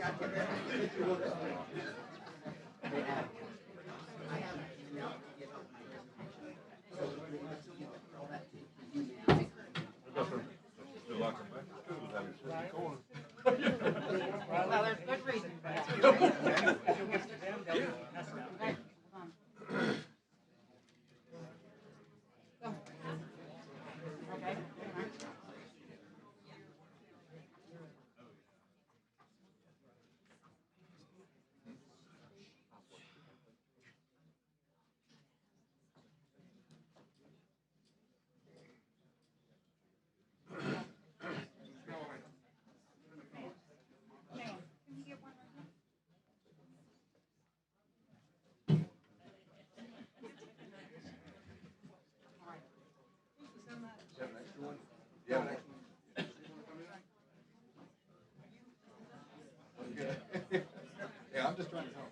Well, there's good reason for that. Okay. Yeah, I'm just trying to help.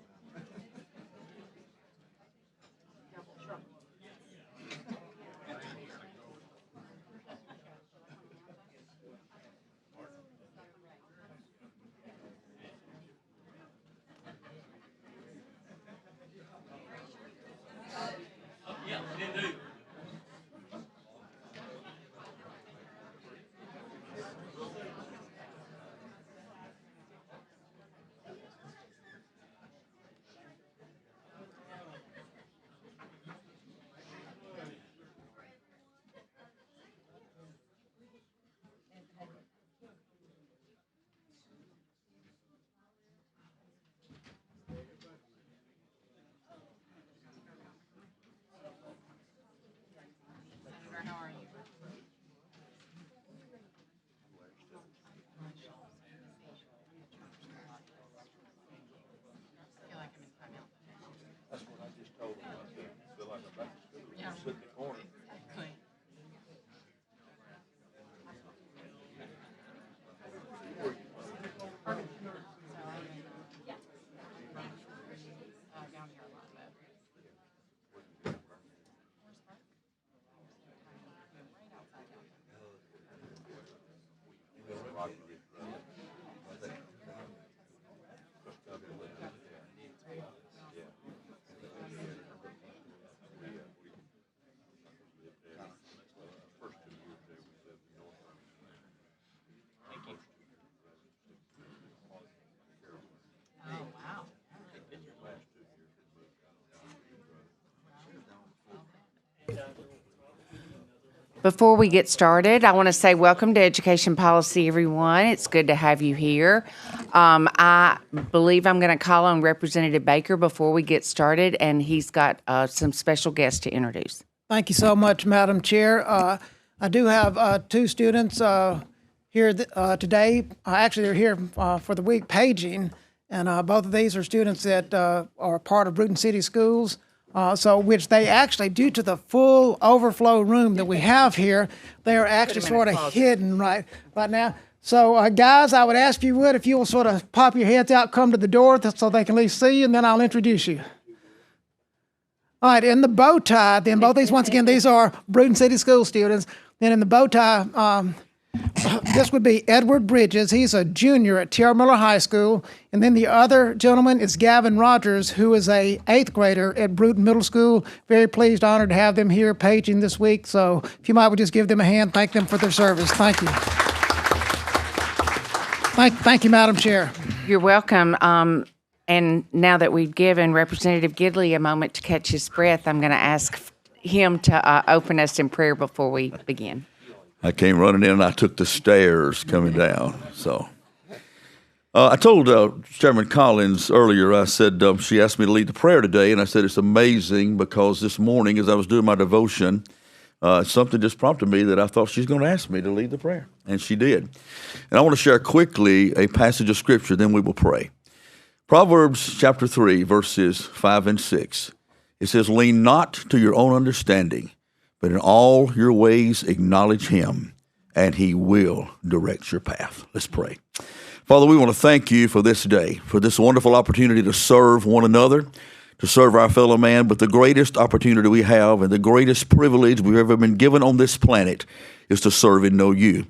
Senator, how are you? I feel like I'm in timeout. That's what I just told him. I said, I feel like I'm back to school. Yeah. Sit in the corner. Exactly. So I'm in, down here a lot, but. Where's Park? Right outside downtown. Oh, wow. Before we get started, I want to say welcome to Education Policy, everyone. It's good to have you here. I believe I'm going to call on Representative Baker before we get started, and he's got some special guests to introduce. Thank you so much, Madam Chair. I do have two students here today. Actually, they're here for the week paging, and both of these are students that are part of Bruton City Schools. Which they actually, due to the full overflow room that we have here, they are actually sort of hidden right now. So, guys, I would ask you if you will sort of pop your heads out, come to the door so they can at least see you, and then I'll introduce you. All right, in the bow tie, then both these, once again, these are Bruton City School students. Then in the bow tie, this would be Edward Bridges. He's a junior at T.R. Miller High School. And then the other gentleman is Gavin Rogers, who is a 8th grader at Bruton Middle School. Very pleased, honored to have them here paging this week. So if you might would just give them a hand, thank them for their service. Thank you. Thank you, Madam Chair. You're welcome. And now that we've given Representative Gidley a moment to catch his breath, I'm going to ask him to open us in prayer before we begin. I came running in and I took the stairs coming down. So I told Chairman Collins earlier, I said, she asked me to lead the prayer today, and I said it's amazing because this morning as I was doing my devotion, something just prompted me that I thought she's going to ask me to lead the prayer, and she did. And I want to share quickly a passage of Scripture, then we will pray. Proverbs chapter 3, verses 5 and 6. It says, lean not to your own understanding, but in all your ways acknowledge him, and he will direct your path. Let's pray. Father, we want to thank you for this day, for this wonderful opportunity to serve one another, to serve our fellow man, but the greatest opportunity we have and the greatest privilege we've ever been given on this planet is to serve and know you.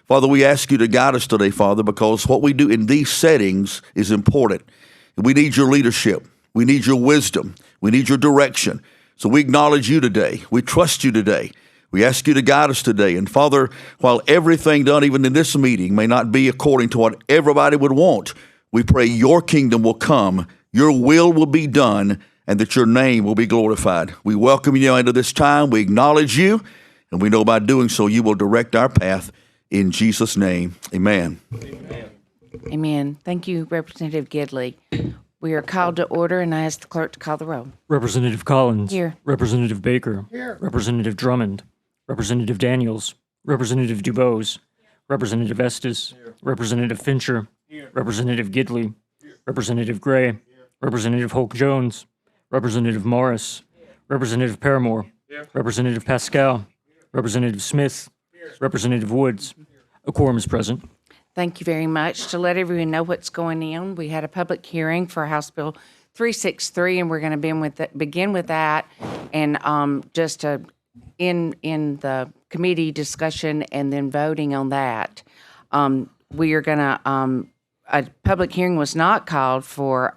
Father, we ask you to guide us today, Father, because what we do in these settings is important. We need your leadership. We need your wisdom. We need your direction. So we acknowledge you today. We trust you today. We ask you to guide us today. And Father, while everything done even in this meeting may not be according to what everybody would want, we pray your kingdom will come, your will be done, and that your name will be glorified. We welcome you into this time. We acknowledge you, and we know by doing so you will direct our path. In Jesus' name, amen. Amen. Thank you, Representative Gidley. We are called to order, and I ask the clerk to call the roll. Representative Collins. Here. Representative Baker. Here. Representative Drummond. Representative Daniels. Representative DuBose. Representative Estes. Representative Fincher. Representative Gidley. Representative Gray. Representative Hoke-Jones. Representative Morris. Representative Paramore. Representative Pascal. Representative Smith. Representative Woods. A quorum is present. Thank you very much. To let everyone know what's going on, we had a public hearing for House Bill 363, and we're going to begin with that, and just in the committee discussion and then voting on that. We are going to. A public hearing was not called for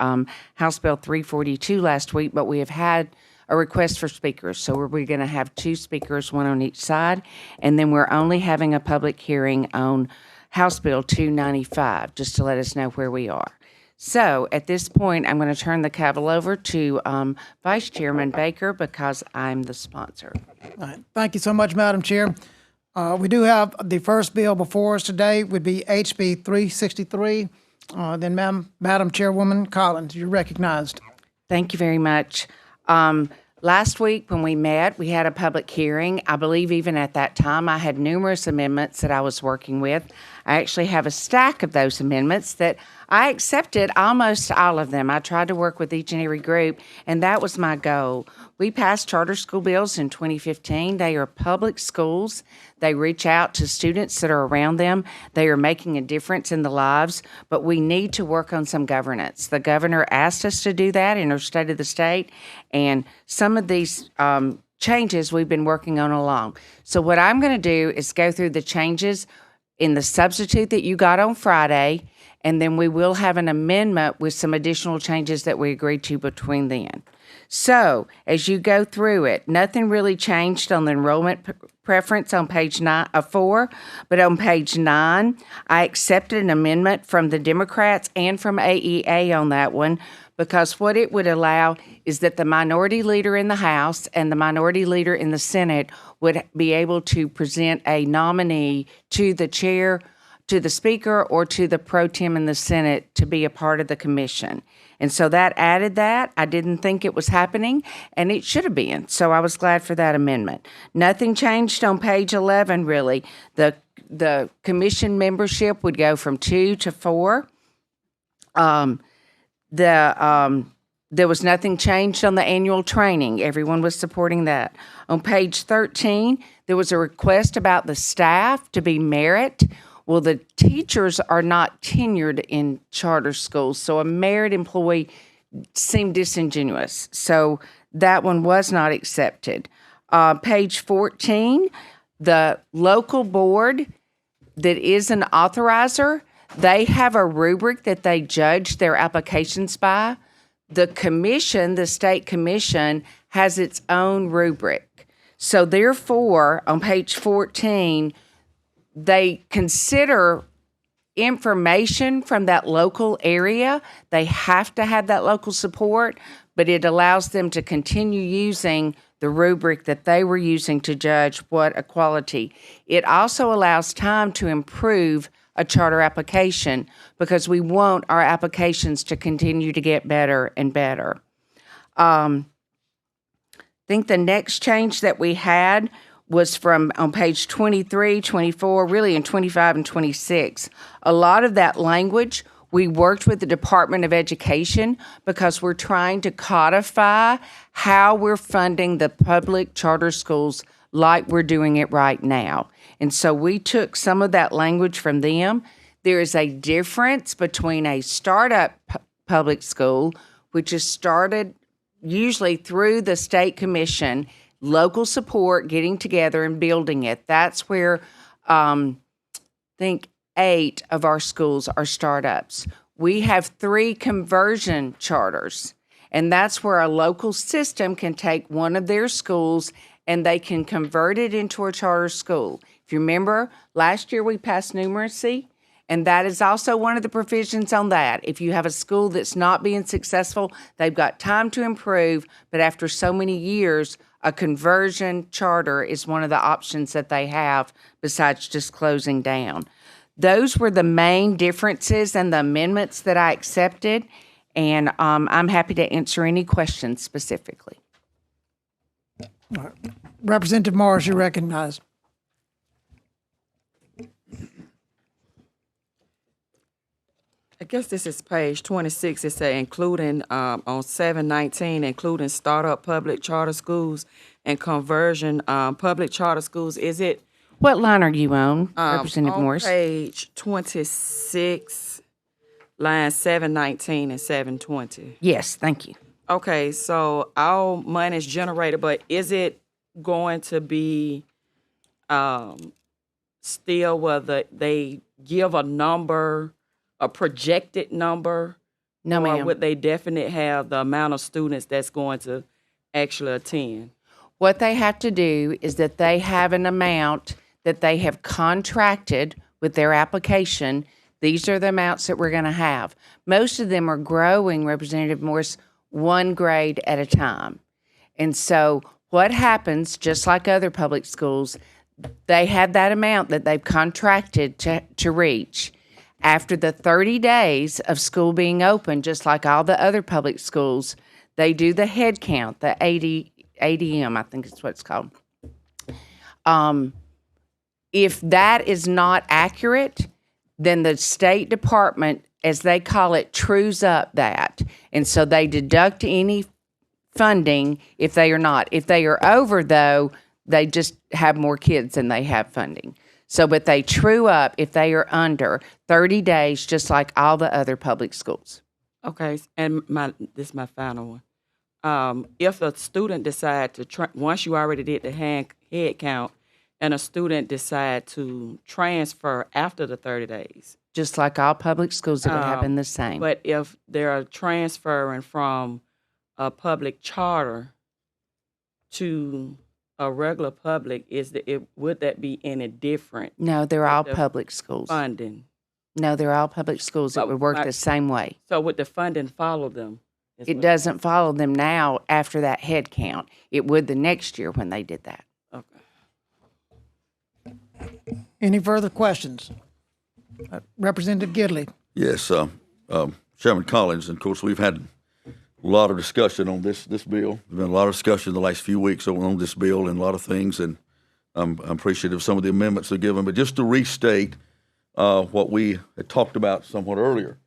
House Bill 342 last week, but we have had a request for speakers. So we're going to have two speakers, one on each side, and then we're only having a public hearing on House Bill 295, just to let us know where we are. So at this point, I'm going to turn the gavel over to Vice Chairman Baker because I'm the sponsor. All right. Thank you so much, Madam Chair. We do have the first bill before us today would be HB 363. Then Madam Chairwoman Collins, you're recognized. Thank you very much. Last week when we met, we had a public hearing. I believe even at that time, I had numerous amendments that I was working with. I actually have a stack of those amendments that I accepted almost all of them. I tried to work with each and every group, and that was my goal. We passed charter school bills in 2015. They are public schools. They reach out to students that are around them. They are making a difference in the lives, but we need to work on some governance. The governor asked us to do that in her State of the State, and some of these changes we've been working on along. So what I'm going to do is go through the changes in the substitute that you got on Friday, and then we will have an amendment with some additional changes that we agreed to between then. So as you go through it, nothing really changed on the enrollment preference on page 4, but on page 9, I accepted an amendment from the Democrats and from AEA on that one, because what it would allow is that the minority leader in the House and the minority leader in the Senate would be able to present a nominee to the chair, to the speaker, or to the pro tem in the Senate to be a part of the commission. And so that added that. I didn't think it was happening, and it should have been. So I was glad for that amendment. Nothing changed on page 11, really. The commission membership would go from 2 to 4. There was nothing changed on the annual training. Everyone was supporting that. On page 13, there was a request about the staff to be merit. Well, the teachers are not tenured in charter schools, so a merit employee seemed disingenuous. So that one was not accepted. Page 14, the local board that is an authorizer, they have a rubric that they judge their applications by. The commission, the state commission, has its own rubric. So therefore, on page 14, they consider information from that local area. They have to have that local support, but it allows them to continue using the rubric that they were using to judge what equality. It also allows time to improve a charter application because we want our applications to continue to get better and better. I think the next change that we had was from on page 23, 24, really in 25 and 26. A lot of that language, we worked with the Department of Education because we're trying to codify how we're funding the public charter schools like we're doing it right now. And so we took some of that language from them. There is a difference between a startup public school, which is started usually through the state commission, local support, getting together and building it. That's where the think 8 of our schools are startups. We have 3 conversion charters, and that's where a local system can take one of their schools and they can convert it into a charter school. If you remember, last year we passed numeracy, and that is also one of the provisions on that. If you have a school that's not being successful, they've got time to improve, but after so many years, a conversion charter is one of the options that they have besides just closing down. Those were the main differences and the amendments that I accepted, and I'm happy to answer any questions specifically. Representative Morris, you recognize. I guess this is page 26. It say including on 719, including startup public charter schools and conversion public charter schools. Is it What line are you on, Representative on Morris? page 26, line 719 and 720? Yes, thank you. Okay, so our money is generated, but is it going to be still whether they give a number, a projected number? No, Or ma'am. would they definitely have the amount of students that's going to actually attend? What they have to do is that they have an amount that they have contracted with their application. These are the amounts that we're going to have. Most of them are growing, Representative Morris, 1 grade at a time. And so what happens, just like other public schools, they have that amount that they've contracted to reach. After the 30 days of school being open, just like all the other public schools, they do the head count, the ADM, I think is what it's called. If that is not accurate, then the State Department, as they call it, trues up that. And so they deduct any funding if they are not. If they are over, though, they just have more kids than they have funding. So, but they true up if they are under 30 days, just like all the other public schools. Okay, and this is my final one. If a student decide to once you already did the head count, and a student decide to transfer after the 30 days, Just like all public schools, it would happen the same. but if they're transferring from a public charter to a regular public, would that be any different No, they're all the public schools. funding? No, they're all public schools. It But would work my- the same way. So would the funding follow them? is It what- doesn't follow them now after that head count. It would the next year when they did that. Okay. Any further questions? Representative Gidley. Yes, Chairman Collins, and of course, we've had a lot of discussion on this bill. There's been a lot of discussion the last few weeks on this bill and a lot of things, and I'm appreciative of some of the amendments they're given. But just to restate what we had talked about somewhat earlier,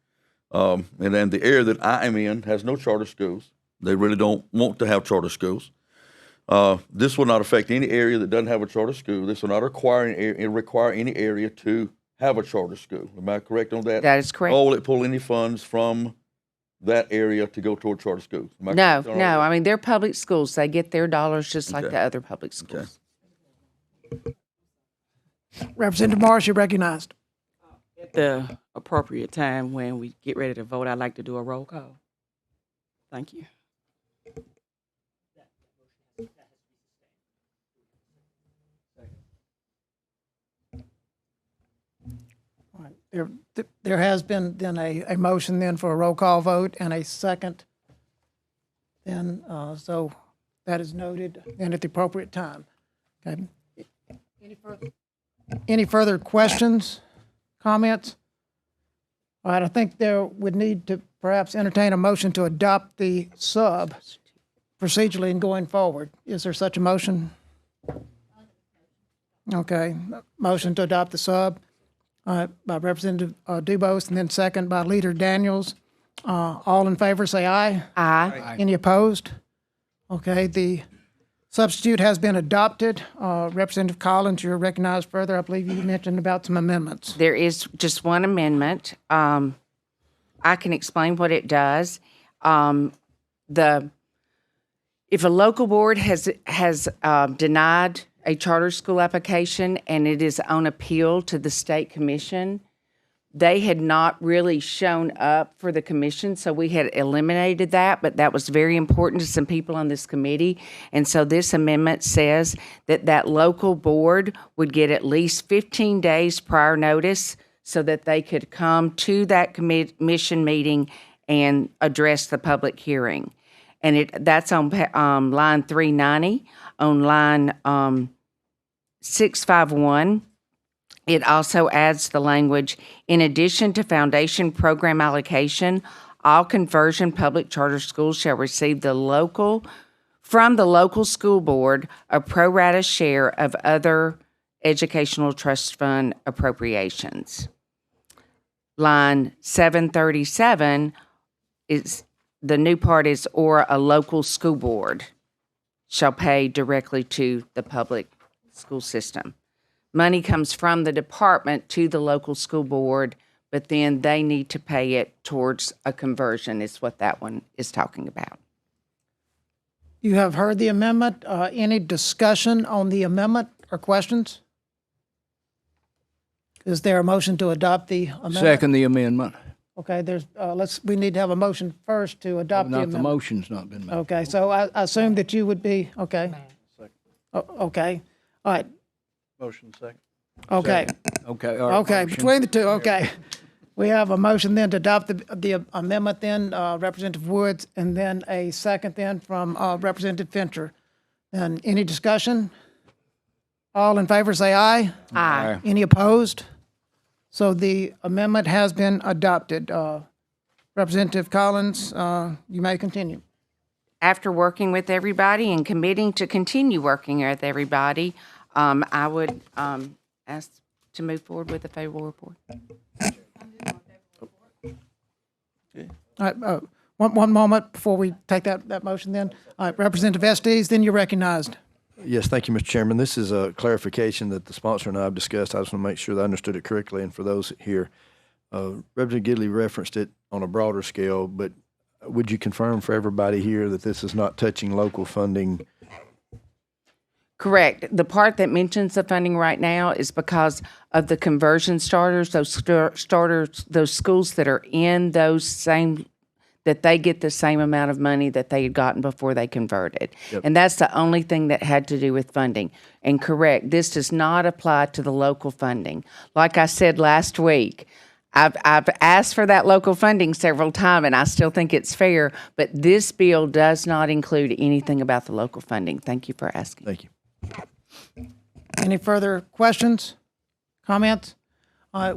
and then the area that I am in has no charter schools. They really don't want to have charter schools. This will not affect any area that doesn't have a charter school. This will not require any area to have a charter school. Am I correct on that? That is correct. Or will it pull any funds from that area to go toward charter schools? Am I No, correct on all no. that? I mean, they're public schools. They get their dollars just like Okay. the other public schools. Representative Morris, you're recognized. At the appropriate time when we get ready to vote, I'd like to do a roll call. Thank you. There has been then a motion then for a roll call vote and a second. Then, so that is noted and at the appropriate time. Okay. Any further questions, comments? All right, I think there would need to perhaps entertain a motion to adopt the sub procedurally and going forward. Is there such a motion? Okay, motion to adopt the sub by Representative Dubose and then second by Leader Daniels. All in favor, say aye. Aye. Any opposed? Okay, the substitute has been adopted. Representative Collins, you're recognized further. I believe you mentioned about some amendments. There is just one amendment. I can explain what it does. If a local board has denied a charter school application, and it is on appeal to the state commission. They had not really shown up for the commission, so we had eliminated that, but that was very important to some people on this committee. And so this amendment says that that local board would get at least 15 days prior notice so that they could come to that commission meeting and address the public hearing. And that's on line 390. On line 651, it also adds the language, in addition to foundation program allocation, all conversion public charter schools shall receive from the local school board a pro rata share of other educational trust fund appropriations. Line 737 is, the new part is, or a local school board shall pay directly to the public school system. Money comes from the department to the local school board, but then they need to pay it towards a conversion, is what that one is talking about. You have heard the amendment. Any discussion on the amendment or questions? Is there a motion to adopt the amendment? Second the amendment. Okay, we need to have a motion first to adopt the Not the amendment. motion's not been made. Okay, so I assume that you would be, okay. Okay, all right, Motion second. okay, Okay, all right. okay, motion. between the two, okay. We have a motion then to adopt the amendment then, Representative Woods, and then a second then from Representative Fincher. And any discussion? All in favor, say aye. Aye. Any opposed? So the amendment has been adopted. Representative Collins, you may continue. After working with everybody and committing to continue working with everybody, I would ask to move forward with a favorable report. All right, one moment before we take that motion then. All right, Representative Estes, then you're recognized. Yes, thank you, Mr. Chairman. This is a clarification that the sponsor and I have discussed. I just want to make sure that I understood it correctly. And for those here, Representative Gidley referenced it on a broader scale, but would you confirm for everybody here that this is not touching local funding? Correct. The part that mentions the funding right now is because of the conversion starters, those schools that are in those same, that they get the same amount of money that they had gotten before they converted. And that's the only thing that had to do with funding. And correct, this does not apply to the local funding. Like I said last week, I've asked for that local funding several times, and I still think it's fair, but this bill does not include anything about the local funding. Thank you for asking. Thank you. Any further questions, comments?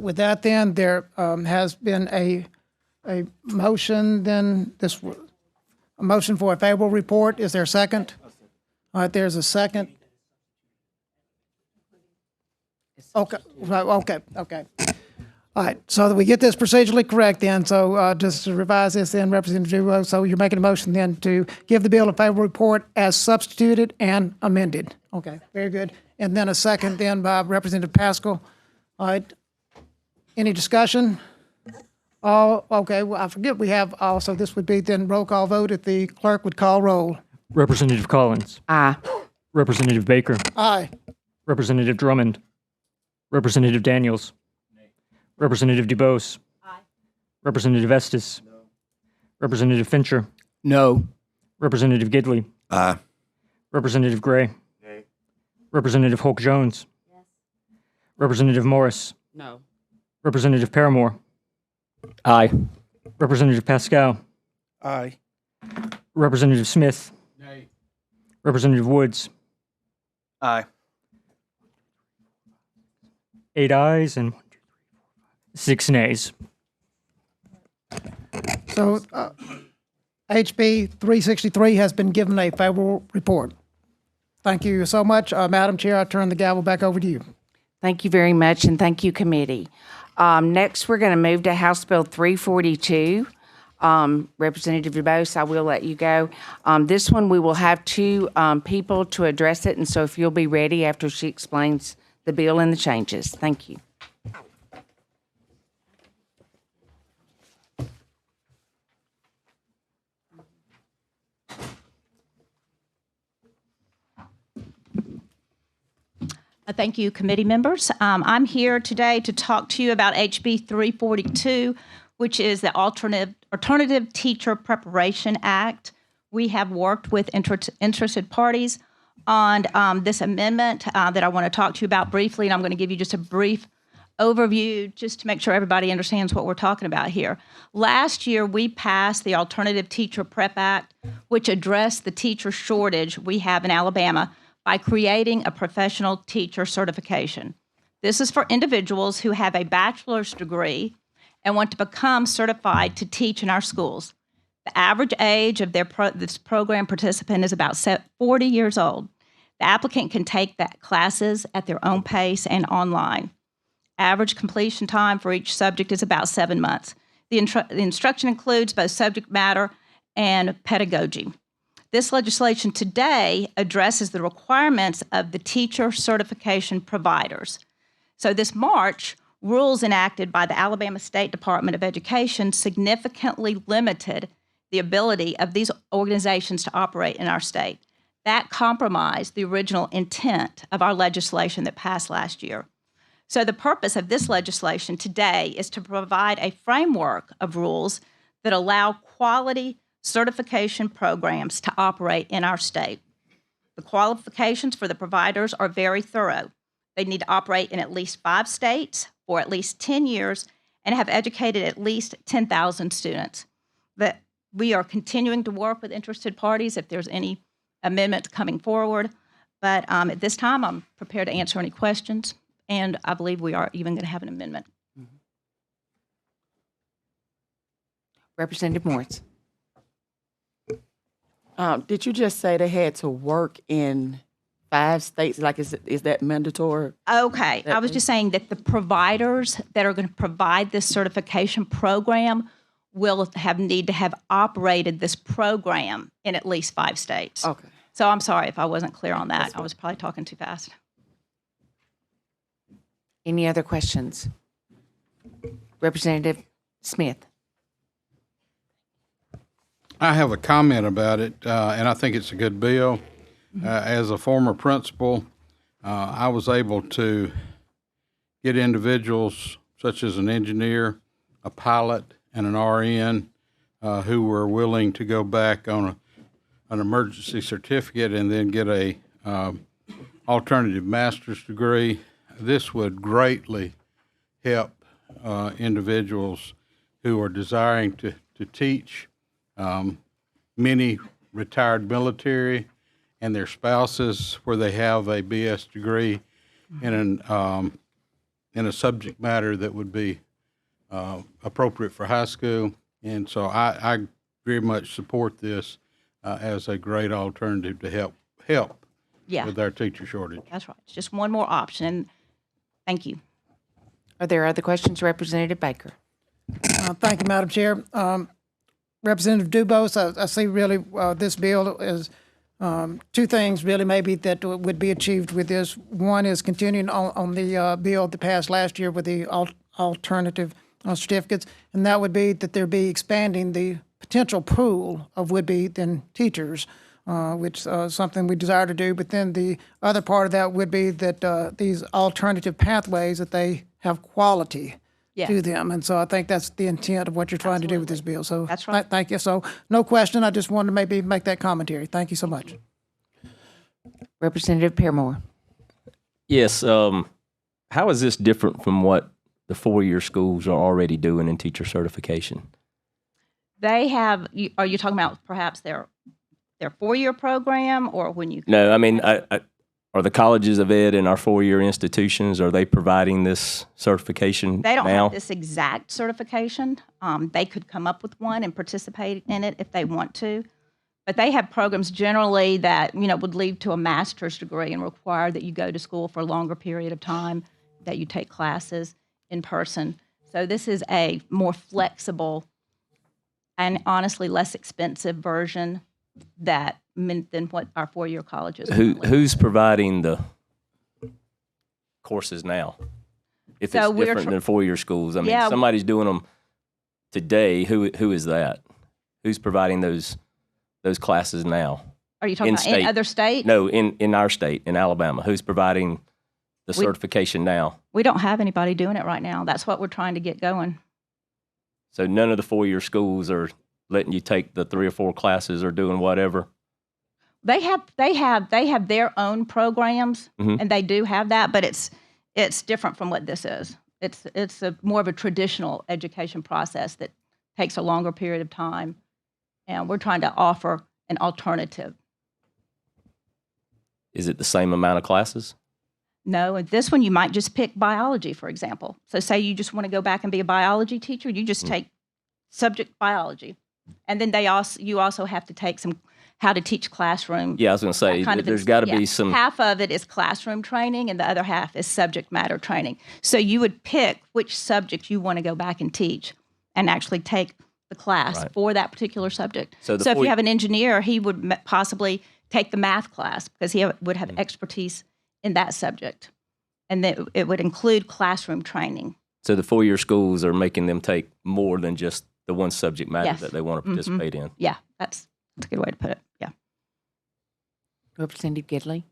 With that then, there has been a motion then, a motion for a favorable report. Is there a second? All right, there's a second. Okay, right, okay. All right, so that we get this procedurally correct then, so just to revise this then, Representative Giroux, so you're making a motion then to give the bill a favorable report as substituted and amended. Okay, very good. And then a second then by Representative Pascal. All right, any discussion? Okay, well, I forget we have also, this would be then roll call vote if the clerk would call roll. Representative Collins. Aye. Representative Baker. Aye. Representative Drummond. Representative Daniels. Representative DuBose. Aye. Representative Estes. No. Representative Fincher. No. Representative Gidley. Aye. Representative Gray. Nay. Representative Hulk Jones. Yes. Representative Morris. No. Representative Paramore. Aye. Representative Pascal. Aye. Representative Smith. Nay. Representative Woods. Aye. 8 ayes and 6 nays. So HB 363 has been given a favorable report. Thank you so much. Madam Chair, I turn the gavel back over to you. Thank you very much, and thank you, committee. Next, we're going to move to House Bill 342. Representative DuBose, I will let you go. This one, we will have two people to address it, and so if you'll be ready after she explains the bill and the changes. Thank you. Thank you, committee members. I'm here today to talk to you about HB 342, which is the Alternative Teacher Preparation Act. We have worked with interested parties on this amendment that I want to talk to you about briefly, and I'm going to give you just a brief overview just to make sure everybody understands what we're talking about here. Last year, we passed the Alternative Teacher Prep Act, which addressed the teacher shortage we have in Alabama by creating a professional teacher certification. This is for individuals who have a bachelor's degree and want to become certified to teach in our schools. The average age of this program participant is about 40 years old. The applicant can take the classes at their own pace and online. Average completion time for each subject is about 7 months. The instruction includes both subject matter and pedagogy. This legislation today addresses the requirements of the teacher certification providers. So this March, rules enacted by the Alabama State Department of Education significantly limited the ability of these organizations to operate in our state. That compromised the original intent of our legislation that passed last year. So the purpose of this legislation today is to provide a framework of rules that allow quality certification programs to operate in our state. The qualifications for the providers are very thorough. They need to operate in at least 5 states for at least 10 years and have educated at least 10,000 students. But we are continuing to work with interested parties if there's any amendments coming forward. But at this time, I'm prepared to answer any questions, and I believe we are even going to have an amendment. Representative Morris. Did you just say they had to work in 5 states? Like, is that mandatory? Okay, I was just saying that the providers that are going to provide this certification program will need to have operated this program in at least 5 states. Okay. So I'm sorry if I wasn't clear on that. I was probably talking too fast. Any other questions? Representative Smith. I have a comment about it, and I think it's a good bill. As a former principal, I was able to get individuals such as an engineer, a pilot, and an RN who were willing to go back on an emergency certificate and then get a alternative master's degree. This would greatly help individuals who are desiring to teach. Many retired military and their spouses, where they have a BS degree in a subject matter that would be appropriate for high school. And so I very much support this as a great alternative to help Yeah, with our teacher shortage. that's right. It's just one more option. Thank you. Are there other questions? Representative Baker. Thank you, Madam Chair. Representative Dubose, I see really this bill is 2 things really maybe that would be achieved with this. One is continuing on the bill that passed last year with the alternative certificates, and that would be that there be expanding the potential pool of would-be then teachers, which is something we desire to do. But then the other part of that would be that these alternative pathways, that they have quality to them. And so I think that's the intent of what you're trying to do with this bill. So That's right. Thank you. So no question. I just wanted to maybe make that commentary. Thank you so much. Representative Paramore. Yes. How is this different from what the 4-year schools are already doing in teacher certification? They have, are you talking about perhaps their 4-year program, or when you? No, I mean, are the colleges of ed in our 4-year institutions, are they providing this certification They don't now? have this exact certification. They could come up with one and participate in it if they want to. But they have programs generally that, would lead to a master's degree and require that you go to school for a longer period of time, that you take classes in person. So this is a more flexible and honestly less expensive version than what our 4-year colleges. Who's providing the courses now? If So it's we're different than 4-year schools, I mean, Yeah. somebody's doing them today. Who is that? Who's providing those classes now? Are you talking about in in-state. other states? No, in our state, in Alabama. Who's providing the certification now? We don't have anybody doing it right now. That's what we're trying to get going. So none of the 4-year schools are letting you take the 3 or 4 classes or doing whatever? They have their own programs, and they do have that, but it's different from what this is. It's more of a traditional education process that takes a longer period of time, and we're trying to offer an alternative. Is it the same amount of classes? No, and this one you might just pick biology, for example. So say you just want to go back and be a biology teacher, you just take subject biology, and then you also have to take some how to teach classroom. Yeah, I was going to say, there's got to be some. Half of it is classroom training, and the other half is subject matter training. So you would pick which subject you want to go back and teach, and actually take the class for that particular subject. So if you have an engineer, he would possibly take the math class because he would have expertise in that subject, and then it would include classroom training. So the 4-year schools are making them take more than just the one subject matter Yes. that they want to participate in. Yeah, that's a good way to put it. Yeah. Representative Gidley.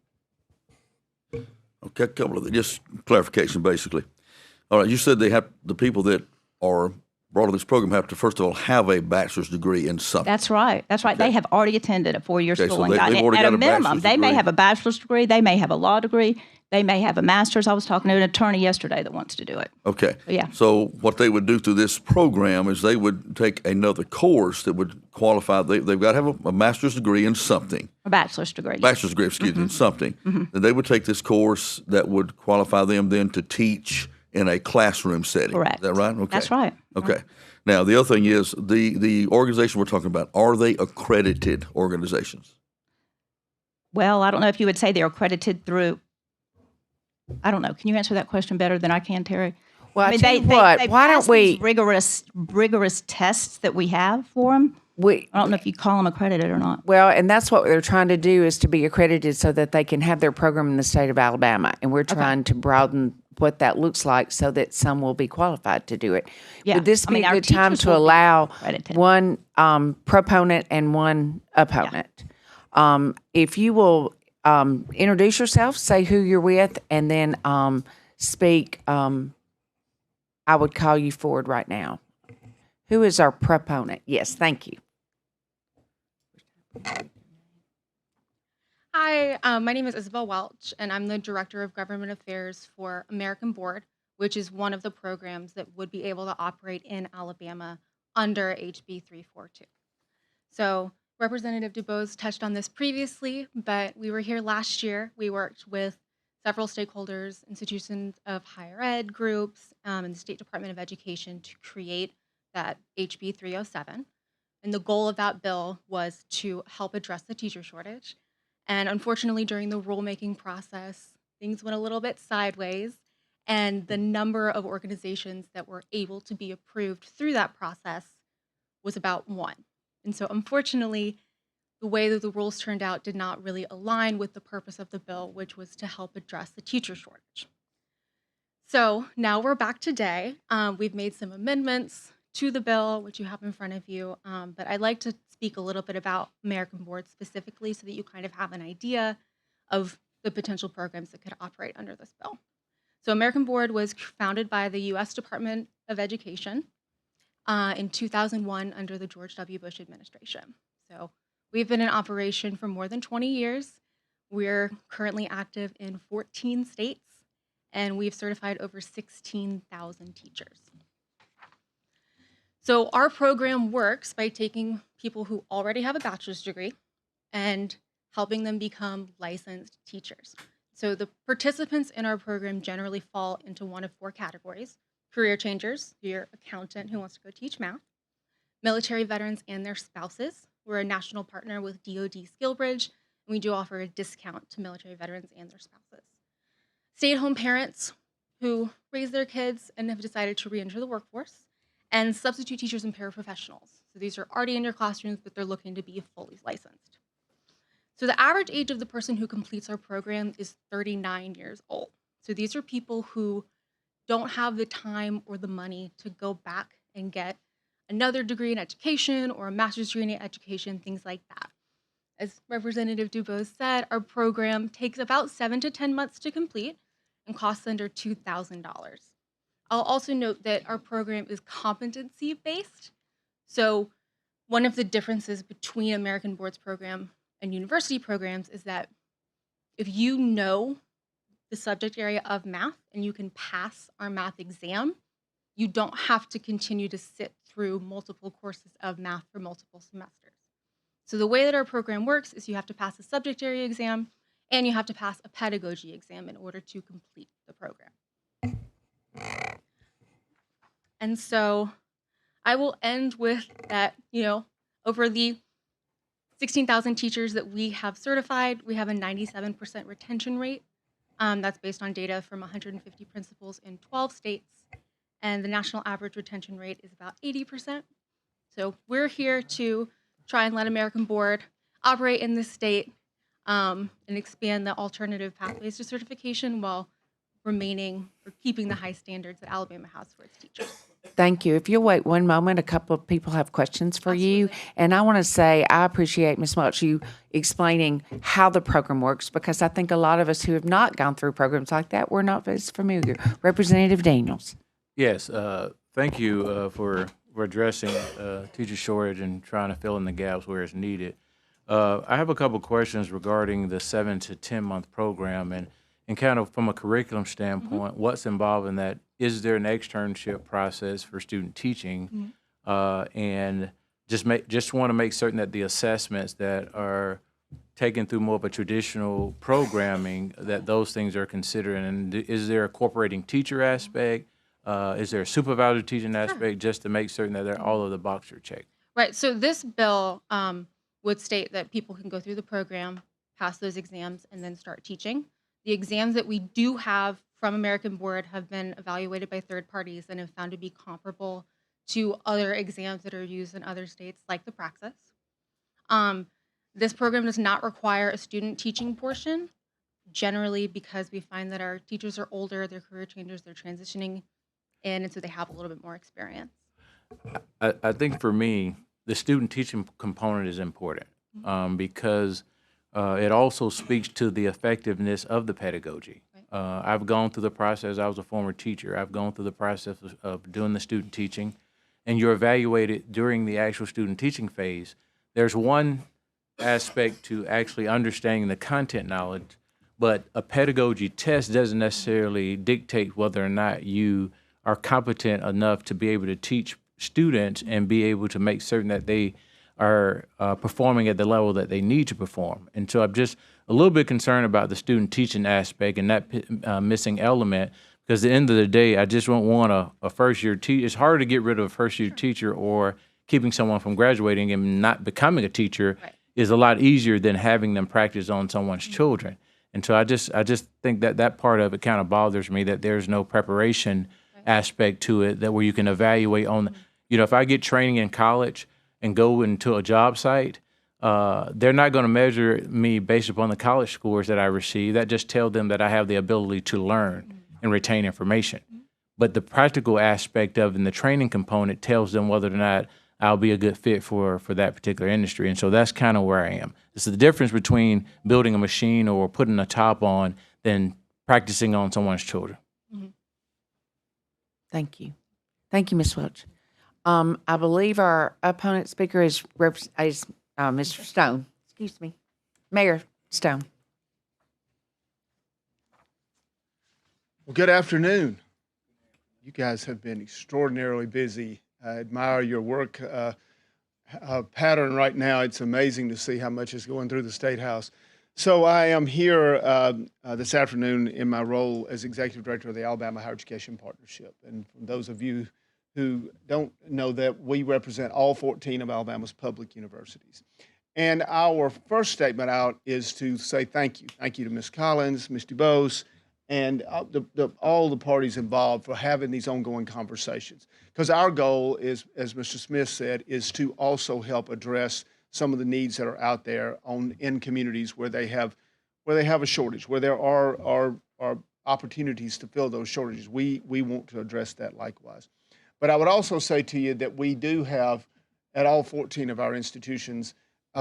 Okay, a couple of just clarification, basically. All right, you said the people that are brought to this program have to first of all have a bachelor's degree in something. That's right. That's right. They have already attended a 4-year Okay, school so and they've gotten it. already At got a a minimum, bachelor's they may degree. have a bachelor's degree. They may have a law degree. They may have a master's. I was talking to an attorney yesterday that wants to do it. Okay. Yeah. So what they would do through this program is they would take another course that would qualify. They've got to have a master's degree in something. A bachelor's degree. Bachelor's degree, excuse me, in something. Then they would take this course that would qualify them then to teach in a classroom setting. Correct. Is that right? Okay. That's right. Okay. Now, the other thing is the organization we're talking about, are they accredited organizations? Well, I don't know if you would say they're accredited through. I don't know. Can you answer that question better than I can, Terry? Well, I mean, I tell you what, they why pass don't we- these rigorous tests that we have for them? I don't know if you call them accredited or not. Well, and that's what they're trying to do, is to be accredited so that they can have their program in the state of Alabama. And we're trying to broaden what that looks like so that some will be qualified to do it. Yeah. Would this I be mean, a our good time teachers to will be allow accredited. one proponent and one opponent? If you will introduce yourself, say who you're with, and then speak, I would call you forward right now. Who is our proponent? Yes, thank you. Hi, my name is Isabel Welch, and I'm the Director of Government Affairs for American Board, which is one of the programs that would be able to operate in Alabama under HB 342. So Representative DuBose touched on this previously, but we were here last year. We worked with several stakeholders, institutions of higher ed groups, and the State Department of Education to create that HB 307. And the goal of that bill was to help address the teacher shortage. And unfortunately, during the rulemaking process, things went a little bit sideways, and the number of organizations that were able to be approved through that process was about 1. And so unfortunately, the way that the rules turned out did not really align with the purpose of the bill, which was to help address the teacher shortage. So now we're back today. We've made some amendments to the bill, which you have in front of you, but I'd like to speak a little bit about American Board specifically so that you kind of have an idea of the potential programs that could operate under this bill. So American Board was founded by the U.S. Department of Education in 2001 under the George W. Bush administration. So we've been in operation for more than 20 years. We're currently active in 14 states, and we've certified over 16,000 teachers. So our program works by taking people who already have a bachelor's degree and helping them become licensed teachers. So the participants in our program generally fall into one of 4 categories: career changers, your accountant who wants to go teach math; military veterans and their spouses. We're a national partner with DoD SkillBridge, and we do offer a discount to military veterans and their spouses; stay-at-home parents who raise their kids and have decided to re-enter the workforce; and substitute teachers and paraprofessionals. So these are already in your classrooms, but they're looking to be fully licensed. So the average age of the person who completes our program is 39 years old. So these are people who don't have the time or the money to go back and get another degree in education or a master's degree in education, things like that. As Representative DuBose said, our program takes about 7 to 10 months to complete, and costs under $2,000. I'll also note that our program is competency-based. So one of the differences between American Board's program and university programs is that if you know the subject area of math and you can pass our math exam, you don't have to continue to sit through multiple courses of math for multiple semesters. So the way that our program works is you have to pass a subject area exam and you have to pass a pedagogy exam in order to complete the program. And so I will end with that, over the 16,000 teachers that we have certified, we have a 97% retention rate. That's based on data from 150 principals in 12 states. And the national average retention rate is about 80%. So we're here to try and let American Board operate in this state and expand the alternative pathways to certification while remaining or keeping the high standards that Alabama has for its teachers. Thank you. If you'll wait one moment, a couple of people have questions for you. And I want to say I appreciate, Ms. Welch, you explaining how the program works, because I think a lot of us who have not gone through programs like that, we're not as familiar. Representative Daniels. Yes, thank you for addressing teacher shortage and trying to fill in the gaps where it's needed. I have a couple questions regarding the 7 to 10 month program and kind of from a curriculum standpoint, what's involved in that? Is there an externship process for student teaching? And just want to make certain that the assessments that are taken through more of a traditional programming, that those things are considered. And is there a incorporating teacher aspect? Is there a supervisor teaching aspect, just to make certain that all of the boxes are checked? Right. So this bill would state that people can go through the program, pass those exams, and then start teaching. The exams that we do have from American Board have been evaluated by third parties and have found to be comparable to other exams that are used in other states, like the Praxis. This program does not require a student teaching portion, generally because we find that our teachers are older, they're career changers, they're transitioning in, and so they have a little bit more experience. I think for me, the student teaching component is important because it also speaks to the effectiveness of the pedagogy. I've gone through the process. I was a former teacher. I've gone through the process of doing the student teaching, and you're evaluated during the actual student teaching phase. There's one aspect to actually understanding the content knowledge, but a pedagogy test doesn't necessarily dictate whether or not you are competent enough to be able to teach students and be able to make certain that they are performing at the level that they need to perform. And so I'm just a little bit concerned about the student teaching aspect and that missing element, because at the end of the day, I just don't want a first-year teacher. It's hard to get rid of a first-year teacher, or keeping someone from graduating and not becoming a teacher is a lot easier than having them practice on someone's children. And so I just think that part of it kind of bothers me, that there's no preparation aspect to it, that where you can evaluate on, if I get training in college and go into a job site, they're not going to measure me based upon the college scores that I receive. That just tells them that I have the ability to learn and retain information. But the practical aspect of it and the training component tells them whether or not I'll be a good fit for that particular industry. And so that's kind of where I am. It's the difference between building a machine or putting a top on than practicing on someone's children. Thank you. Thank you, Ms. Welch. I believe our opponent speaker is Mr. Stone. Excuse me. Mayor Stone. Well, good afternoon. You guys have been extraordinarily busy. I admire your work pattern right now. It's amazing to see how much is going through the State House. So I am here this afternoon in my role as Executive Director of the Alabama Higher Education Partnership. And for those of you who don't know that, we represent all 14 of Alabama's public universities. And our first statement out is to say thank you. Thank you to Ms. Collins, Ms. DuBose, and all the parties involved for having these ongoing conversations. Because our goal is, as Mr. Smith said, is to also help address some of the needs that are out there in communities where they have a shortage, where there are opportunities to fill those shortages. We want to address that likewise. But I would also say to you that we do have, at all 14 of our institutions,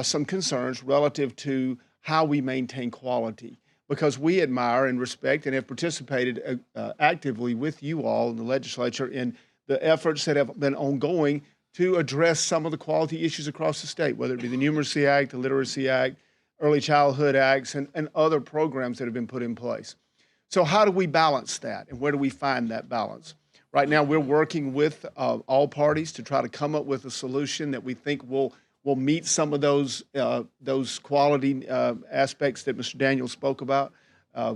some concerns relative to how we maintain quality. because we admire and respect and have participated actively with you all in the legislature in the efforts that have been ongoing to address some of the quality issues across the state, whether it be the Numeracy Act, the Literacy Act, Early Childhood Acts, and other programs that have been put in place. So how do we balance that, and where do we find that balance? Right now, we're working with all parties to try to come up with a solution that we think will meet some of those quality aspects that Mr. Daniels spoke about,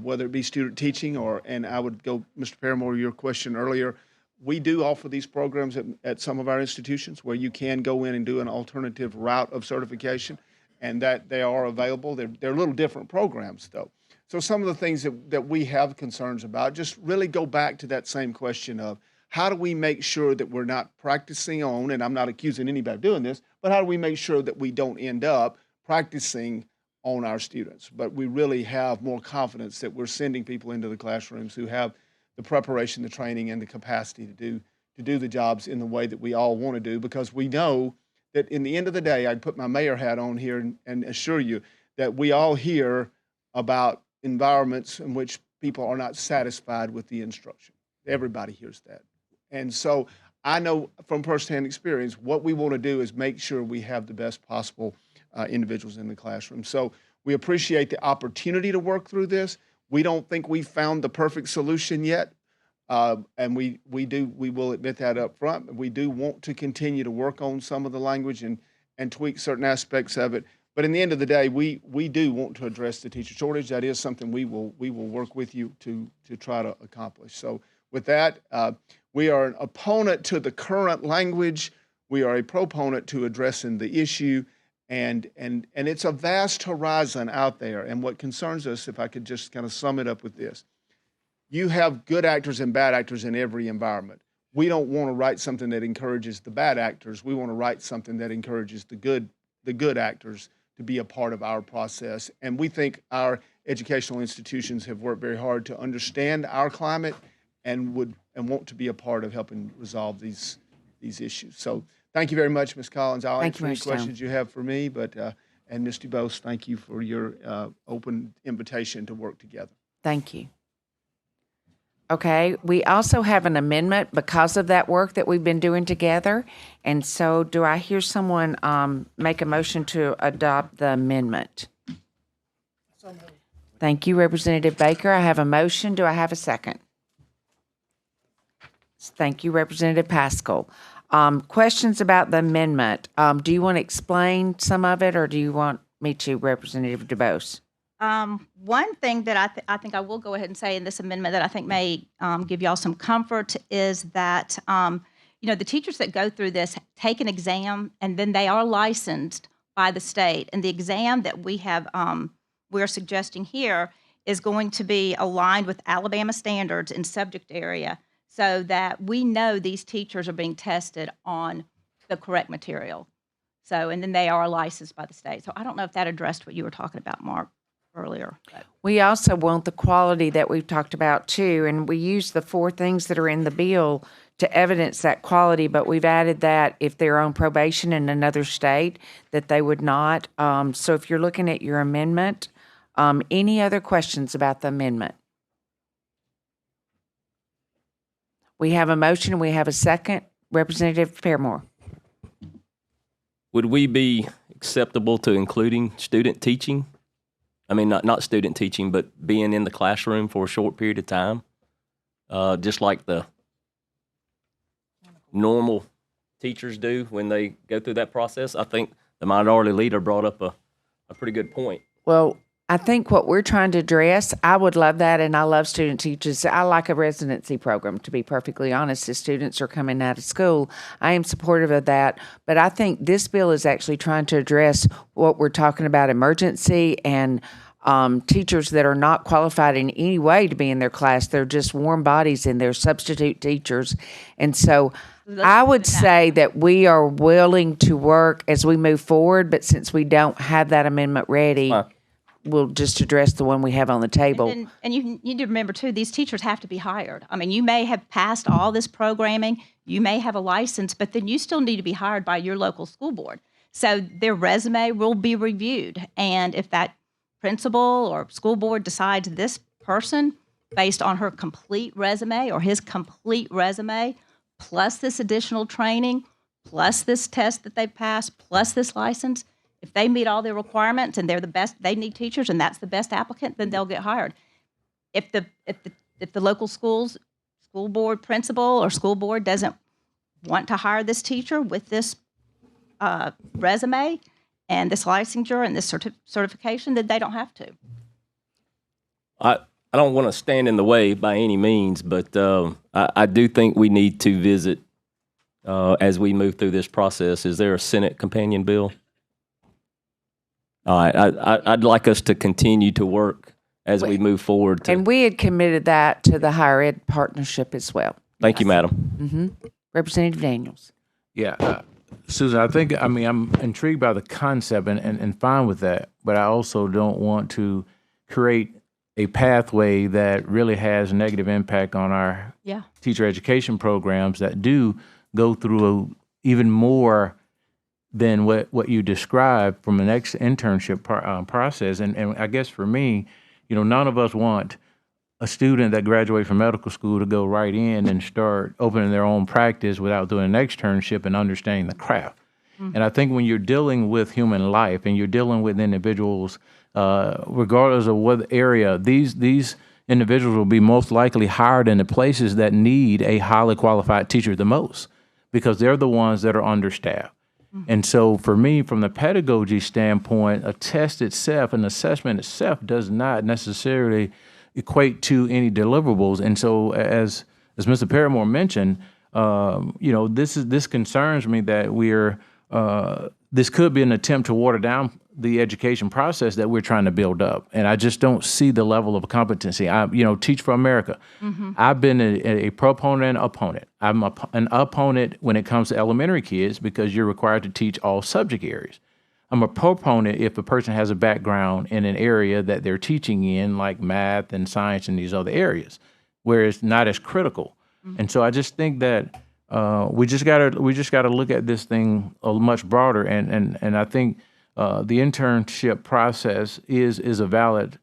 whether it be student teaching and I would go, Mr. Paramore, your question earlier. We do offer these programs at some of our institutions where you can go in and do an alternative route of certification, and that they are available. They're a little different programs, though. So some of the things that we have concerns about just really go back to that same question of how do we make sure that we're not practicing on, and I'm not accusing anybody of doing this, but how do we make sure that we don't end up practicing on our students, but we really have more confidence that we're sending people into the classrooms who have the preparation, the training, and the capacity to do the jobs in the way that we all want to do, because we know that in the end of the day, I'd put my mayor hat on here and assure you that we all hear about environments in which people are not satisfied with the instruction. Everybody hears that. And so I know from firsthand experience, what we want to do is make sure we have the best possible individuals in the classroom. So we appreciate the opportunity to work through this. We don't think we've found the perfect solution yet. And we will admit that up front. We do want to continue to work on some of the language and tweak certain aspects of it. But in the end of the day, we do want to address the teacher shortage. That is something we will work with you to try to accomplish. So with that, we are an opponent to the current language. We are a proponent to addressing the issue. And it's a vast horizon out there. And what concerns us, if I could just kind of sum it up with this, you have good actors and bad actors in every environment. We don't want to write something that encourages the bad actors. We want to write something that encourages the good actors to be a part of our process. And we think our educational institutions have worked very hard to understand our climate and want to be a part of helping resolve these issues. So thank you very much, Ms. Collins. I'll answer any questions you have for me, but and Ms. DuBose, thank you for your open invitation to work together. Thank you. Okay, we also have an amendment because of that work that we've been doing together. And so do I hear someone make a motion to adopt the amendment? Thank you, Representative Baker. I have a motion. Do I have a second? Thank you, Representative Pascal. Questions about the amendment? Do you want to explain some of it, or do you want me to, Representative DuBose? One thing that I think I will go ahead and say in this amendment that I think may give y'all some comfort is that, the teachers that go through this take an exam and then they are licensed by the state. And the exam that we're suggesting here is going to be aligned with Alabama standards in subject area so that we know these teachers are being tested on the correct material. So, and then they are licensed by the state. So I don't know if that addressed what you were talking about, Mark, earlier. We also want the quality that we've talked about too, and we use the 4 things that are in the bill to evidence that quality, but we've added that if they're on probation in another state, that they would not. So if you're looking at your amendment, any other questions about the amendment? We have a motion, we have a second. Representative Paramore. Would we be acceptable to including student teaching? I mean, not student teaching, but being in the classroom for a short period of time, just like the normal teachers do when they go through that process? I think the minority leader brought up a pretty good point. Well, I think what we're trying to address, I would love that, and I love student teachers. I like a residency program, to be perfectly honest, as students are coming out of school. I am supportive of that, but I think this bill is actually trying to address what we're talking about, emergency and teachers that are not qualified in any way to be in their class. They're just warm bodies and they're substitute teachers. And so I would say that we are willing to work as we move forward, but since we don't have that amendment ready, we'll just address the one we have on the table. And you need to remember, too, these teachers have to be hired. I mean, you may have passed all this programming, you may have a license, but then you still need to be hired by your local school board. So their resume will be reviewed. And if that principal or school board decides this person, based on her complete resume or his complete resume, plus this additional training, plus this test that they've passed, plus this license, if they meet all their requirements and they're the best, they need teachers and that's the best applicant, then they'll get hired. If the local school board principal or school board doesn't want to hire this teacher with this resume and this licensure and this certification, then they don't have to. I don't want to stand in the way by any means, but I do think we need to visit as we move through this process. Is there a Senate companion bill? All right, I'd like us to continue to work as we move forward. And we had committed that to the higher ed partnership as well. Thank you, Madam. Representative Daniels. Yeah, Susan, I'm intrigued by the concept and fine with that, but I also don't want to create a pathway that really has a negative impact on our teacher education programs that do go through even more than what you described from an internship process. And I guess for me, none of us want a student that graduates from medical school to go right in and start opening their own practice without doing an externship and understanding the craft. Mm-hmm. And I think when you're dealing with human life and you're dealing with individuals, regardless of what area, these individuals will be most likely hired in the places that need a highly qualified teacher the most, because they're the ones that are understaffed. Mm-hmm. And so for me, from the pedagogy standpoint, a test itself, an assessment itself does not necessarily equate to any deliverables. And so as Mr. Paramore mentioned, this concerns me that this could be an attempt to water down the education process that we're trying to build up. And I just don't see the level of competency. Teach for America. Mm-hmm. I've been a proponent and opponent. I'm an opponent when it comes to elementary kids because you're required to teach all subject areas. I'm a proponent if a person has a background in an area that they're teaching in, like math and science and these other areas, where it's not as critical. Mm-hmm. And so I just think that we just gotta look at this thing much broader. And I think the internship process is a valid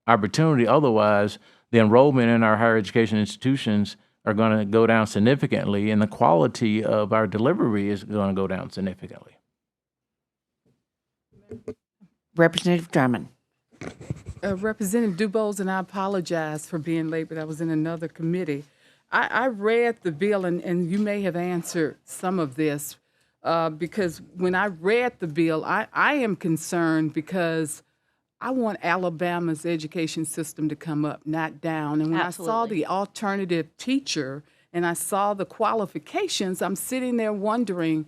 opportunity. Otherwise, the enrollment in our higher education institutions are going to go down significantly, and the quality of our delivery is going to go down significantly. Representative Drummond. Representative DuBose, and I apologize for being late, but I was in another committee. I read the bill, and you may have answered some of this, because when I read the bill, I am concerned because I want Alabama's education system to come up, not down. And when Absolutely. I saw the alternative teacher and I saw the qualifications, I'm sitting there wondering,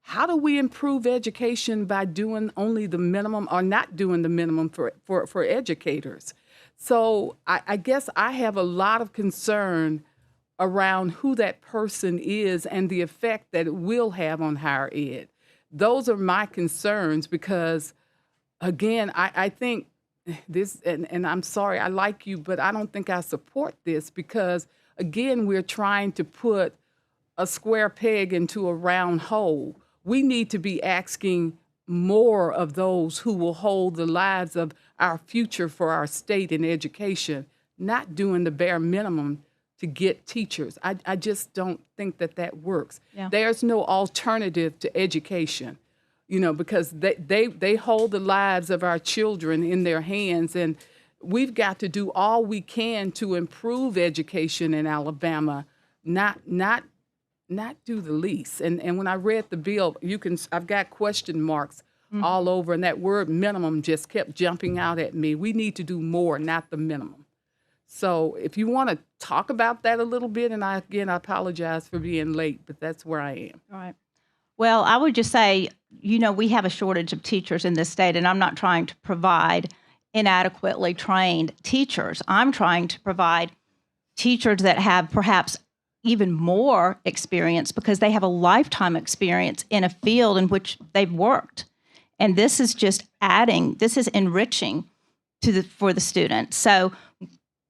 how do we improve education by doing only the minimum or not doing the minimum for educators? So I guess I have a lot of concern around who that person is and the effect that it will have on higher ed. Those are my concerns because, again, I think this, and I'm sorry, I like you, but I don't think I support this because, again, we're trying to put a square peg into a round hole. We need to be asking more of those who will hold the lives of our future for our state in education, not doing the bare minimum to get teachers. I just don't think that works. Yeah. There's no alternative to education, because they hold the lives of our children in their hands, and we've got to do all we can to improve education in Alabama, not do the least. And when I read the bill, I've got question marks all over, and that word minimum just kept jumping out at me. We need to do more, not the minimum. So if you want to talk about that a little bit, and I apologize for being late, but that's where I am. All right. Well, I would just say, we have a shortage of teachers in this state, and I'm not trying to provide inadequately trained teachers. I'm trying to provide teachers that have perhaps even more experience because they have a lifetime experience in a field in which they've worked. And this is just this is enriching for the student. So,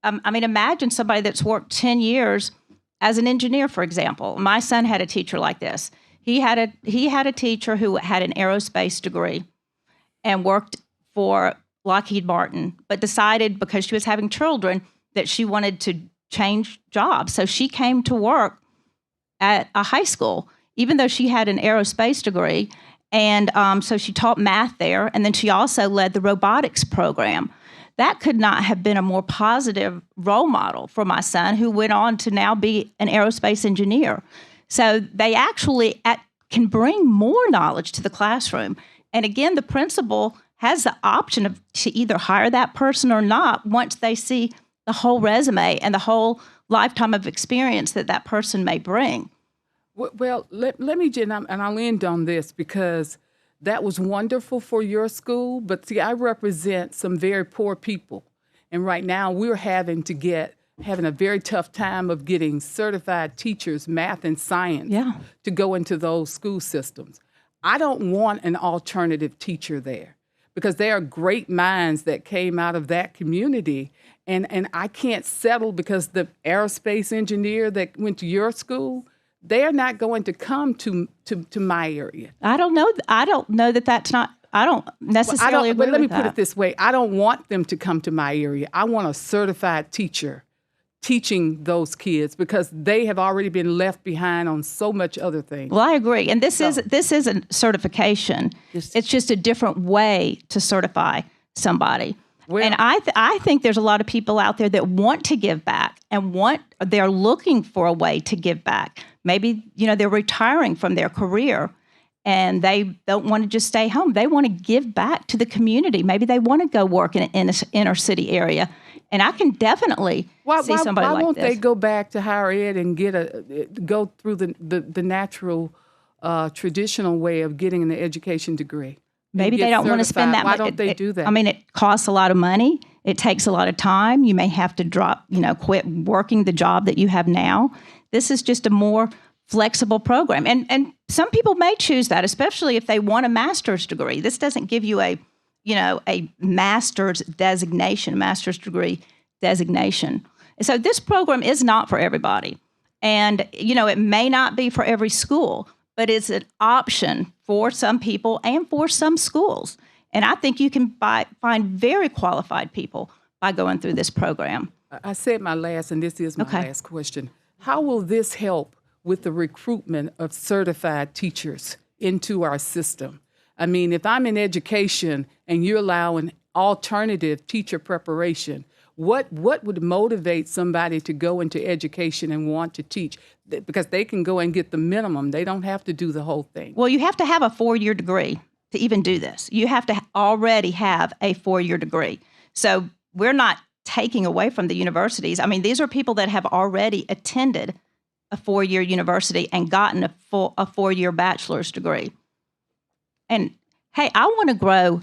imagine somebody that's worked 10 years as an engineer, for example. My son had a teacher like this. He had a teacher who had an aerospace degree and worked for Lockheed Martin, but decided because she was having children that she wanted to change jobs. So she came to work at a high school, even though she had an aerospace degree. And so she taught math there. And then she also led the robotics program. That could not have been a more positive role model for my son, who went on to now be an aerospace engineer. So they actually can bring more knowledge to the classroom. And again, the principal has the option to either hire that person or not once they see the whole resume and the whole lifetime of experience that person may bring. Well, let me, Jen, and I'll end on this because that was wonderful for your school. But see, I represent some very poor people. And right now we're having a very tough time of getting certified teachers, math and science, to go into those school systems. I don't want an alternative teacher there because there are great minds that came out of that community. And I can't settle because the aerospace engineer that went to your school, they are not going to come to my area. I don't know that that's not. I don't necessarily agree with that. But let me put it this way: I don't want them to come to my area. I want a certified teacher teaching those kids because they have already been left behind on so much other things. Well, I agree, and this isn't certification. It's just a different way to certify somebody. Well, and I think there's a lot of people out there that want to give back and they're looking for a way to give back. Maybe, they're retiring from their career and they don't want to just stay home. They want to give back to the community. Maybe they want to go work in an inner city area. And I can definitely see somebody like this. Why won't they go back to higher ed and go through the natural, traditional way of getting an education degree? Maybe they don't want to spend that much. money. Why don't they do that? I mean, it costs a lot of money. It takes a lot of time. You may have to quit working the job that you have now. This is just a more flexible program. And some people may choose that, especially if they want a master's degree. This doesn't give you a master's designation, master's degree designation. So this program is not for everybody. And, it may not be for every school, but it's an option for some people and for some schools. And I think you can find very qualified people by going through this program. I said my last, and this is my last question. How will this help with the recruitment of certified teachers into our system? I mean, if I'm in education and you're allowing alternative teacher preparation, what would motivate somebody to go into education and want to teach? Because they can go and get the minimum. They don't have to do the whole thing. Well, you have to have a 4-year degree to even do this. You have to already have a 4-year degree. So we're not taking away from the universities. I mean, these are people that have already attended a 4-year university and gotten a 4-year bachelor's degree. And hey, I want to grow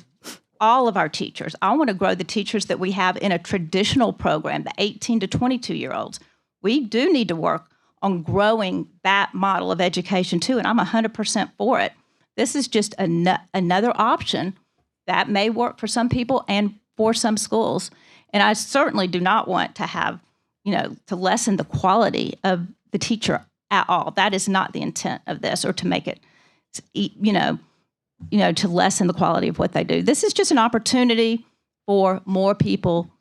all of our teachers. I want to grow the teachers that we have in a traditional program, the 18 to 22-year-olds. We do need to work on growing that model of education too, and I'm 100% for it. This is just another option that may work for some people and for some schools. And I certainly do not want to have, to lessen the quality of the teacher at all. That is not the intent of this, or to make it, to lessen the quality of what they do. This is just an opportunity for more people.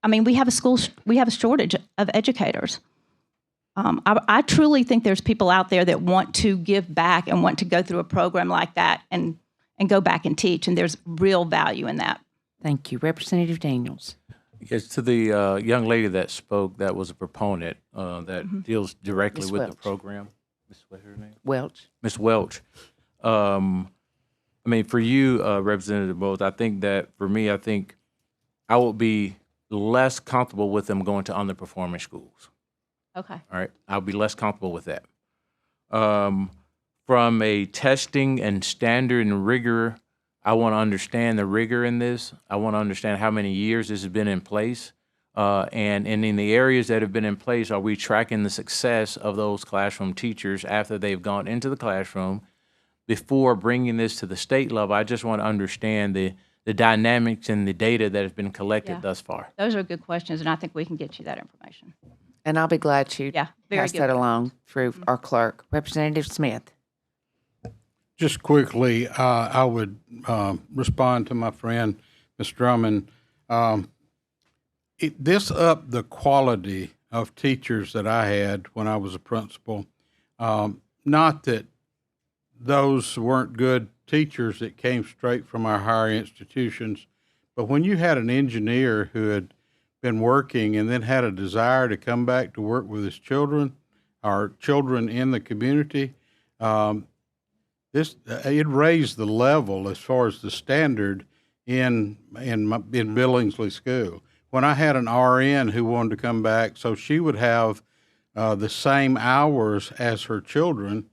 I mean, we have a shortage of educators. I truly think there's people out there that want to give back and want to go through a program like that and go back and teach, and there's real value in that. Thank you. Representative Daniels. Yes, to the young lady that spoke, that was a proponent that deals directly Ms. with Welch. the program. What's her name? Welch. Ms. Welch. I mean, for you, Representative Bowles, I think that for me, I think I would be less comfortable with them going to underperforming schools. Okay. All right. I'll be less comfortable with that. From a testing and standard and rigor, I want to understand the rigor in this. I want to understand how many years this has been in place. And in the areas that have been in place, are we tracking the success of those classroom teachers after they've gone into the classroom? Before bringing this to the state level, I just want to understand the dynamics and the data that has been collected thus far. Those are good questions, and I think we can get you that information. And I'll be glad to pass that along through our clerk. Representative Smith. Just quickly, I would respond to my friend, Ms. Drummond. This upped the quality of teachers that I had when I was a principal. Not that those weren't good teachers that came straight from our higher institutions, but when you had an engineer who had been working and then had a desire to come back to work with his children or children in the community, it raised the level as far as the standard in Billingsley School. When I had an RN who wanted to come back, so she would have the same hours as her children.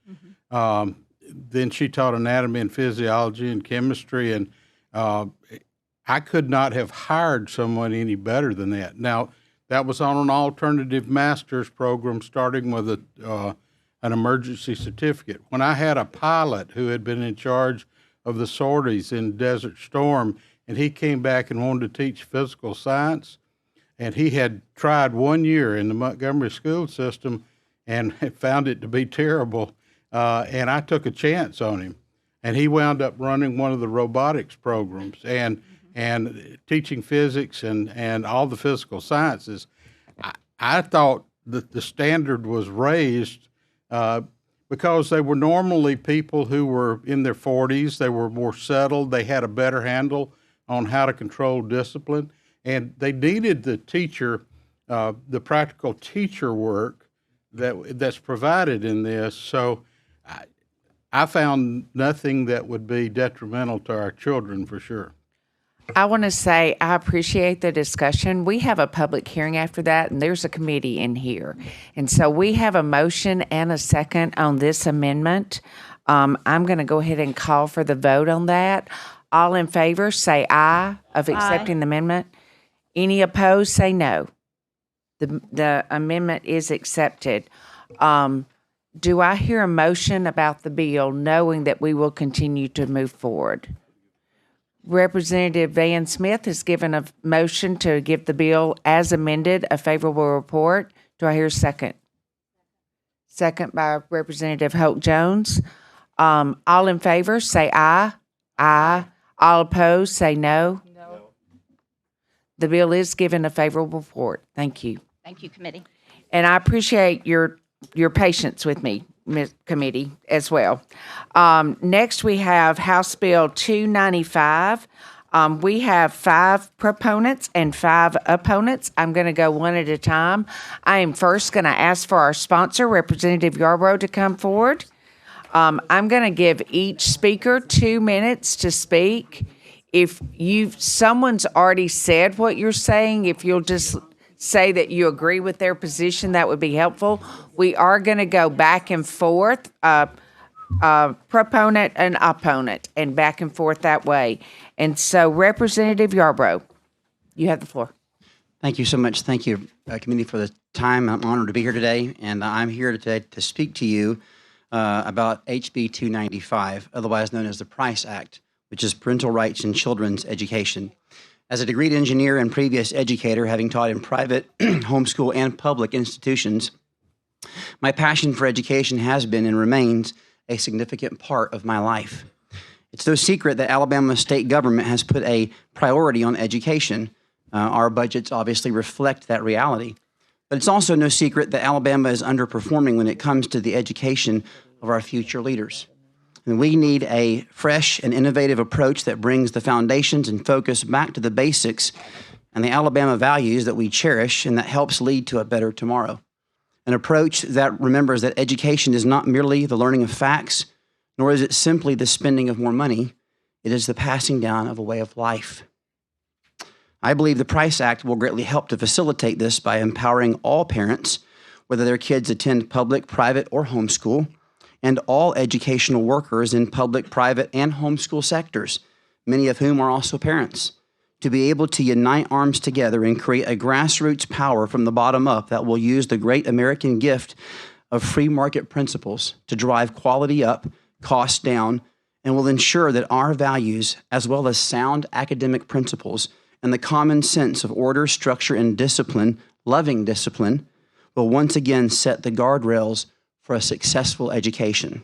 Then she taught anatomy and physiology and chemistry, and I could not have hired someone any better than that. Now, that was on an alternative master's program starting with an emergency certificate. When I had a pilot who had been in charge of the sorties in Desert Storm, and he came back and wanted to teach physical science, and he had tried 1 year in the Montgomery school system and found it to be terrible, and I took a chance on him. And he wound up running one of the robotics programs and teaching physics and all the physical sciences. I thought that the standard was raised because they were normally people who were in their 40s. They were more settled. They had a better handle on how to control discipline. And they needed the teacher, the practical teacher work that's provided in this. So I found nothing that would be detrimental to our children for sure. I want to say I appreciate the discussion. We have a public hearing after that, and there's a committee in here. And so we have a motion and a second on this amendment. I'm going to go ahead and call for the vote on that. All in favor, say aye of accepting the amendment. Any opposed, say no. The amendment is accepted. Do I hear a motion about the bill knowing that we will continue to move forward? Representative Van Smith has given a motion to give the bill as amended a favorable report. Do I hear a second? Second by Representative Holt Jones. All in favor, say aye. Aye. All opposed, say no. No. The bill is given a favorable report. Thank you. Thank you, committee. And I appreciate your patience with me, Ms. Committee, as well. Next, we have House Bill 295. We have 5 proponents and 5 opponents. I'm going to go one at a time. I am first going to ask for our sponsor, Representative Yarbrough, to come forward. I'm going to give each speaker 2 minutes to speak. If someone's already said what you're saying, if you'll just say that you agree with their position, that would be helpful. We are going to go back and forth, proponent and opponent, and back and forth that way. And so, Representative Yarbrough, you have the floor. Thank you so much. Thank you, committee, for the time. I'm honored to be here today, and I'm here today to speak to you about HB 295, otherwise known as the Price Act, which is Parental Rights in Children's Education. As a degreed engineer and previous educator, having taught in private, homeschool, and public institutions, my passion for education has been and remains a significant part of my life. It's no secret that Alabama state government has put a priority on education. Our budgets obviously reflect that reality. But it's also no secret that Alabama is underperforming when it comes to the education of our future leaders. And we need a fresh and innovative approach that brings the foundations and focus back to the basics and the Alabama values that we cherish and that helps lead to a better tomorrow. An approach that remembers that education is not merely the learning of facts, nor is it simply the spending of more money. It is the passing down of a way of life. I believe the Price Act will greatly help to facilitate this by empowering all parents, whether their kids attend public, private, or homeschool, and all educational workers in public, private, and homeschool sectors, many of whom are also parents, to be able to unite arms together and create a grassroots power from the bottom up that will use the great American gift of free market principles to drive quality up, costs down, and will ensure that our values, as well as sound academic principles and the common sense of order, structure, and discipline, loving discipline, will once again set the guardrails for a successful education.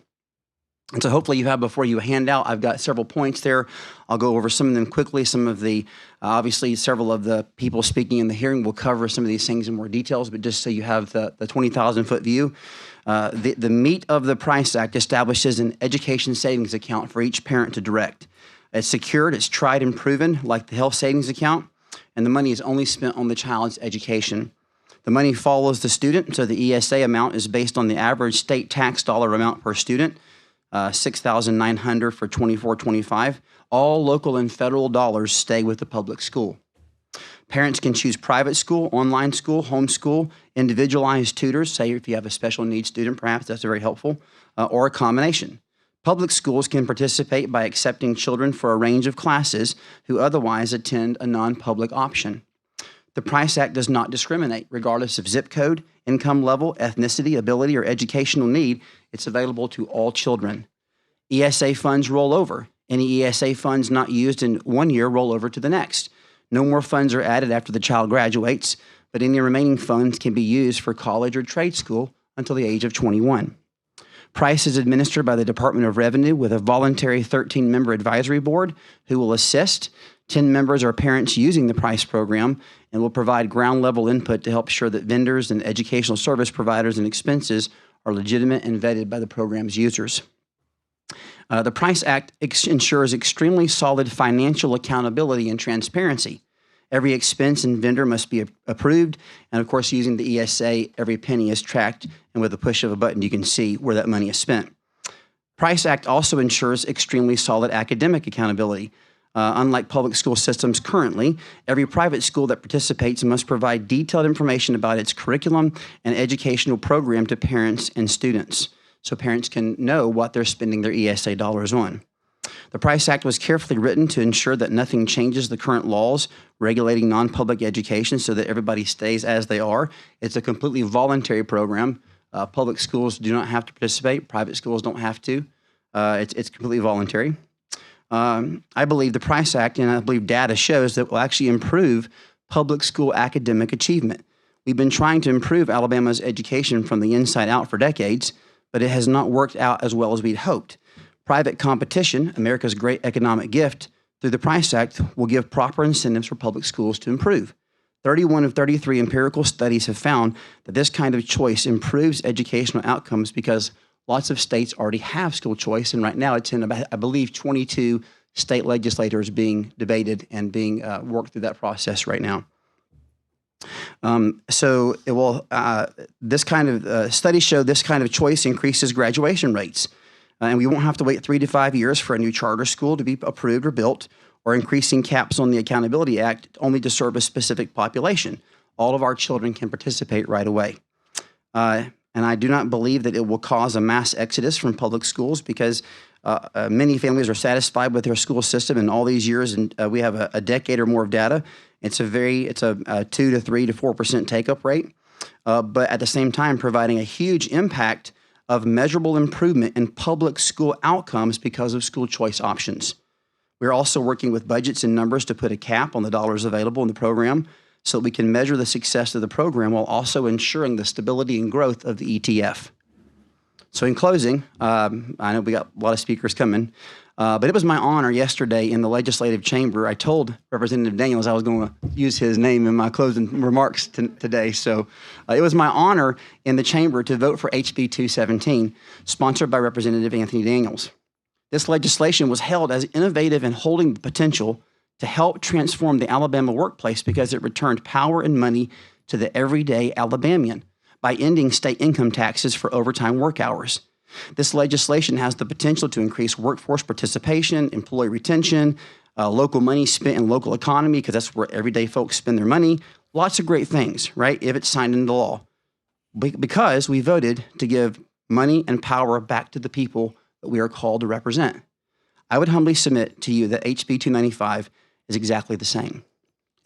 And so hopefully you have before you a handout. I've got several points there. I'll go over some of them quickly. Some of the, obviously several of the people speaking in the hearing will cover some of these things in more details, but just so you have the 20,000-foot view. The meat of the Price Act establishes an education savings account for each parent to direct. It's secured, it's tried and proven, like the health savings account, and the money is only spent on the child's education. The money follows the student, so the ESA amount is based on the average state tax dollar amount per student. $6,900 for 24-25. All local and federal dollars stay with the public school. Parents can choose private school, online school, homeschool, individualized tutors, say if you have a special needs student, perhaps that's very helpful, or a combination. Public schools can participate by accepting children for a range of classes who otherwise attend a non-public option. The Price Act does not discriminate, regardless of zip code, income level, ethnicity, ability, or educational need. It's available to all children. ESA funds roll over. Any ESA funds not used in 1 year roll over to the next. No more funds are added after the child graduates, but any remaining funds can be used for college or trade school until the age of 21. Price is administered by the Department of Revenue with a voluntary 13-member advisory board who will assist. 10 members are parents using the Price program and will provide ground-level input to help ensure that vendors and educational service providers and expenses are legitimate and vetted by the program's users. The Price Act ensures extremely solid financial accountability and transparency. Every expense and vendor must be approved, and of course, using the ESA, every penny is tracked, and with a push of a button, you can see where that money is spent. Price Act also ensures extremely solid academic accountability. Unlike public school systems currently, every private school that participates must provide detailed information about its curriculum and educational program to parents and students, so parents can know what they're spending their ESA dollars on. The Price Act was carefully written to ensure that nothing changes the current laws regulating non-public education so that everybody stays as they are. It's a completely voluntary program. Public schools do not have to participate. Private schools don't have to. It's completely voluntary. I believe the Price Act, and I believe data shows that will actually improve public school academic achievement. We've been trying to improve Alabama's education from the inside out for decades, but it has not worked out as well as we'd hoped. Private competition, America's great economic gift, through the Price Act will give proper incentives for public schools to improve. 31 of 33 empirical studies have found that this kind of choice improves educational outcomes because lots of states already have school choice, and right now it's in about, I believe, 22 state legislators being debated and being worked through that process right now. This kind of studies show this kind of choice increases graduation rates. And we won't have to wait 3 to 5 years for a new charter school to be approved or built, or increasing caps on the Accountability Act only to serve a specific population. All of our children can participate right away. And I do not believe that it will cause a mass exodus from public schools because many families are satisfied with their school system in all these years, and we have a decade or more of data. It's a 2 to 3 to 4% take-up rate, but at the same time providing a huge impact of measurable improvement in public school outcomes because of school choice options. We're also working with budgets and numbers to put a cap on the dollars available in the program so that we can measure the success of the program while also ensuring the stability and growth of the ETF. So in closing, I know we got a lot of speakers coming, but it was my honor yesterday in the legislative chamber. I told Representative Daniels I was going to use his name in my closing remarks today. So it was my honor in the chamber to vote for HB 217, sponsored by Representative Anthony Daniels. This legislation was hailed as innovative and holding the potential to help transform the Alabama workplace because it returned power and money to the everyday Alabamian by ending state income taxes for overtime work hours. This legislation has the potential to increase workforce participation, employee retention, local money spent in local economy, because that's where everyday folks spend their money. Lots of great things, right, if it's signed into law. Because we voted to give money and power back to the people that we are called to represent. I would humbly submit to you that HB 295 is exactly the same.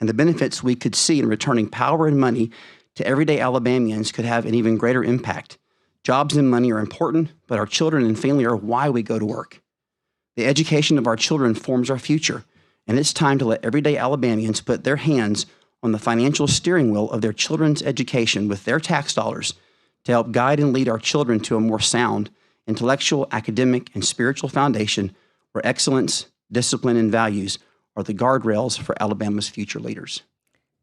And the benefits we could see in returning power and money to everyday Alabamians could have an even greater impact. Jobs and money are important, but our children and family are why we go to work. The education of our children forms our future, and it's time to let everyday Alabamians put their hands on the financial steering wheel of their children's education with their tax dollars to help guide and lead our children to a more sound intellectual, academic, and spiritual foundation where excellence, discipline, and values are the guardrails for Alabama's future leaders.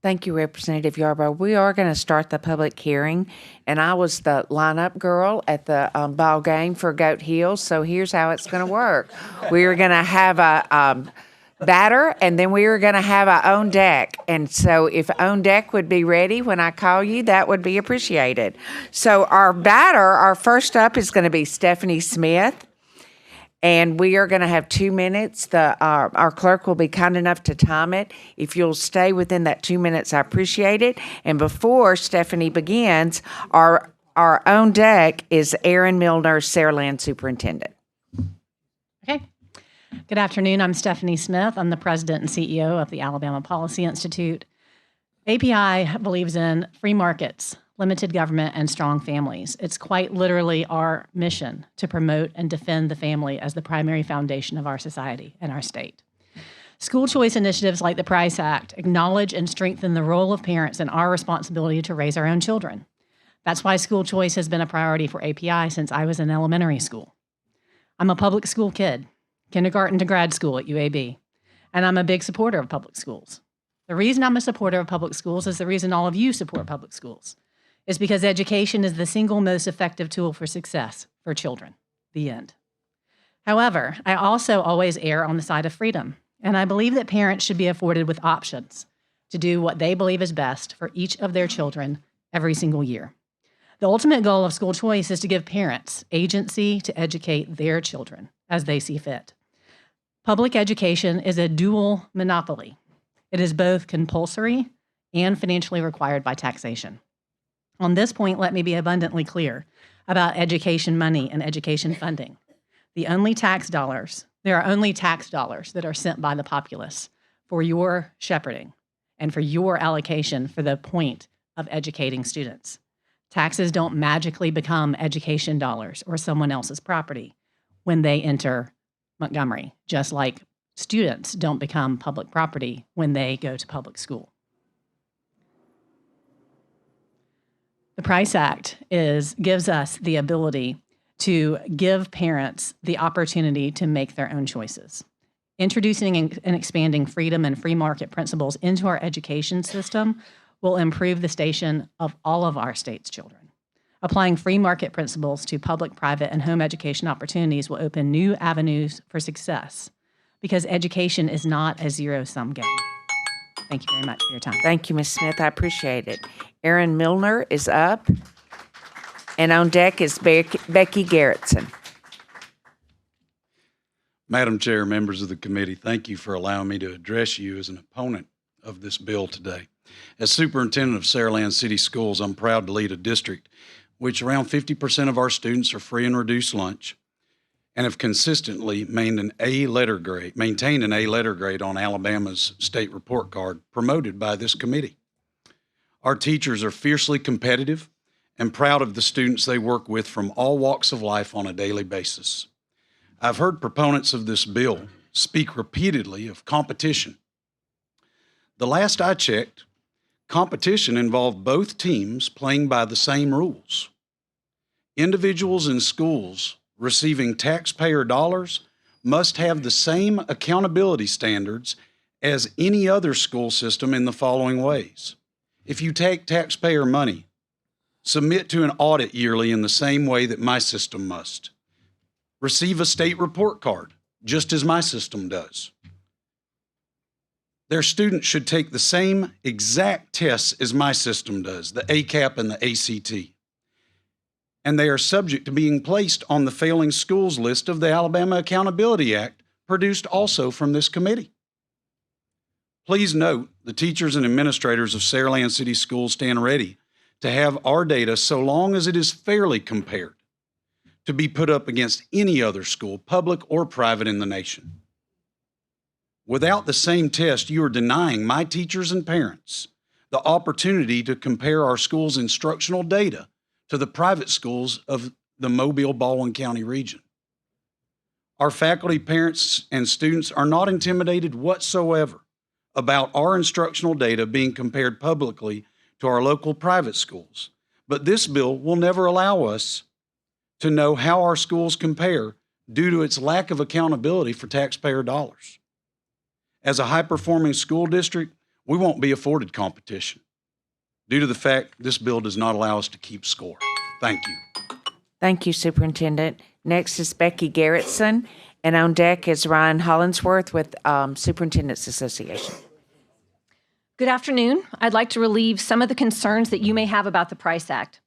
Thank you, Representative Yarborough. We are going to start the public hearing, and I was the lineup girl at the ball game for Goat Hill, so here's how it's going to work. We are going to have a batter, and then we are going to have our own deck. And so if own deck would be ready when I call you, that would be appreciated. So our batter, our first up is going to be Stephanie Smith. And we are going to have 2 minutes. Our clerk will be kind enough to time it. If you'll stay within that 2 minutes, I appreciate it. And before Stephanie begins, our own deck is Erin Milner, Saraland Superintendent. Okay. Good afternoon. I'm Stephanie Smith. I'm the president and CEO of the Alabama Policy Institute. API believes in free markets, limited government, and strong families. It's quite literally our mission to promote and defend the family as the primary foundation of our society and our state. School choice initiatives like the Price Act acknowledge and strengthen the role of parents and our responsibility to raise our own children. That's why school choice has been a priority for API since I was in elementary school. I'm a public school kid, kindergarten to grad school at UAB, and I'm a big supporter of public schools. The reason I'm a supporter of public schools is the reason all of you support public schools. Is because education is the single most effective tool for success for children. The end. However, I also always err on the side of freedom, and I believe that parents should be afforded with options to do what they believe is best for each of their children every single year. The ultimate goal of school choice is to give parents agency to educate their children as they see fit. Public education is a dual monopoly. It is both compulsory and financially required by taxation. On this point, let me be abundantly clear about education money and education funding. There are only tax dollars that are sent by the populace for your shepherding and for your allocation for the point of educating students. Taxes don't magically become education dollars or someone else's property when they enter Montgomery, just like students don't become public property when they go to public school. The Price Act gives us the ability to give parents the opportunity to make their own choices. Introducing and expanding freedom and free market principles into our education system will improve the station of all of our state's children. Applying free market principles to public, private, and home education opportunities will open new avenues for success because education is not a zero-sum game. Thank you very much for your time. Thank you, Ms. Smith. I appreciate it. Erin Milner is up, and on deck is Becky Garrettson. Madam Chair, members of the committee, thank you for allowing me to address you as an opponent of this bill today. As superintendent of Saraland City Schools, I'm proud to lead a district which around 50% of our students are free and reduced lunch and have consistently maintained an A letter grade on Alabama's state report card promoted by this committee. Our teachers are fiercely competitive and proud of the students they work with from all walks of life on a daily basis. I've heard proponents of this bill speak repeatedly of competition. The last I checked, competition involved both teams playing by the same rules. Individuals in schools receiving taxpayer dollars must have the same accountability standards as any other school system in the following ways. If you take taxpayer money, submit to an audit yearly in the same way that my system must. Receive a state report card, just as my system does. Their students should take the same exact tests as my system does, the ACAP and the ACT. And they are subject to being placed on the failing schools list of the Alabama Accountability Act, produced also from this committee. Please note, the teachers and administrators of Saraland City Schools stand ready to have our data so long as it is fairly compared to be put up against any other school, public or private, in the nation. Without the same test, you are denying my teachers and parents the opportunity to compare our school's instructional data to the private schools of the Mobile-Baldwin County region. Our faculty, parents, and students are not intimidated whatsoever about our instructional data being compared publicly to our local private schools. But this bill will never allow us to know how our schools compare due to its lack of accountability for taxpayer dollars. As a high-performing school district, we won't be afforded competition due to the fact this bill does not allow us to keep score. Thank you. Thank you, Superintendent. Next is Becky Garrettson, and on deck is Ryan Hollingsworth with Superintendent's Association. Good afternoon. I'd like to relieve some of the concerns that you may have about the Price Act.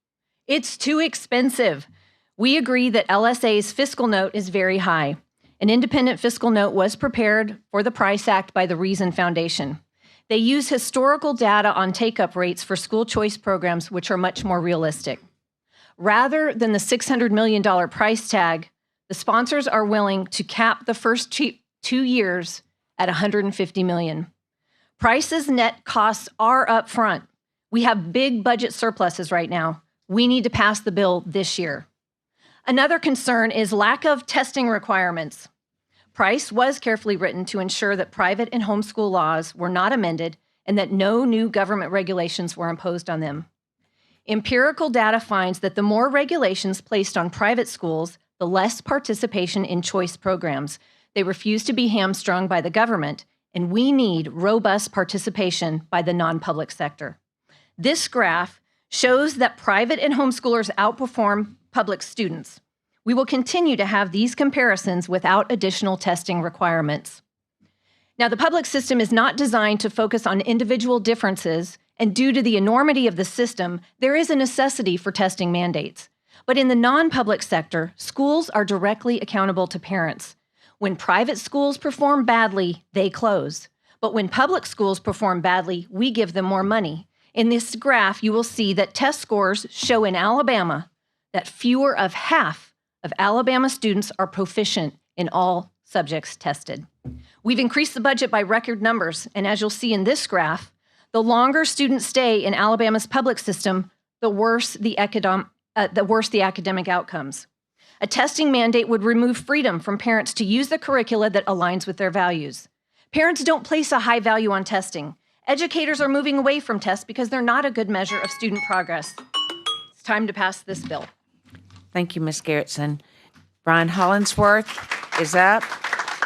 It's too expensive. We agree that LSA's fiscal note is very high. An independent fiscal note was prepared for the Price Act by the Reason Foundation. They use historical data on take-up rates for school choice programs, which are much more realistic. Rather than the $600 million price tag, the sponsors are willing to cap the first 2 years at $150 million. Price's net costs are up front. We have big budget surpluses right now. We need to pass the bill this year. Another concern is lack of testing requirements. Price was carefully written to ensure that private and homeschool laws were not amended and that no new government regulations were imposed on them. Empirical data finds that the more regulations placed on private schools, the less participation in choice programs. They refuse to be hamstrung by the government, and we need robust participation by the non-public sector. This graph shows that private and homeschoolers outperform public students. We will continue to have these comparisons without additional testing requirements. Now, the public system is not designed to focus on individual differences, and due to the enormity of the system, there is a necessity for testing mandates. But in the non-public sector, schools are directly accountable to parents. When private schools perform badly, they close. But when public schools perform badly, we give them more money. In this graph, you will see that test scores show in Alabama that fewer of half of Alabama students are proficient in all subjects tested. We've increased the budget by record numbers, and as you'll see in this graph, the longer students stay in Alabama's public system, the worse the academic outcomes. A testing mandate would remove freedom from parents to use the curricula that aligns with their values. Parents don't place a high value on testing. Educators are moving away from tests because they're not a good measure of student progress. It's time to pass this bill. Thank you, Ms. Garrettson. Brian Hollingsworth is up,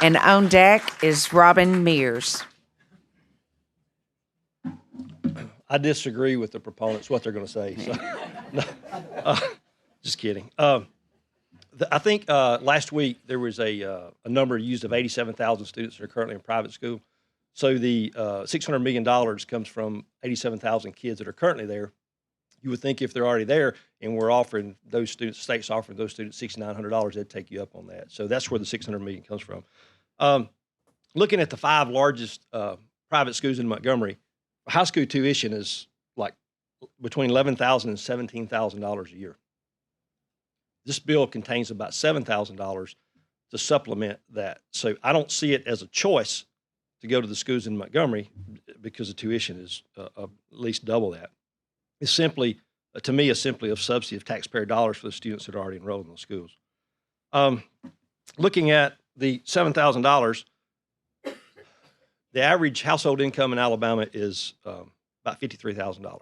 and on deck is Robin Mears. I disagree with the proponents, what they're going to say. So, no, just kidding. I think last week there was a number used of 87,000 students that are currently in private school. So the $600 million comes from 87,000 kids that are currently there. You would think if they're already there and we're offering those students, state's offering those students $6,900, they'd take you up on that. So that's where the $600 million comes from. Looking at the 5 largest private schools in Montgomery, high school tuition is like between $11,000 and $17,000 a year. This bill contains about $7,000 to supplement that. So I don't see it as a choice to go to the schools in Montgomery because the tuition is at least double that. It's simply, to me, is simply a subsidy of taxpayer dollars for the students that are already enrolled in those schools. Looking at the $7,000, the average household income in Alabama is about $53,000.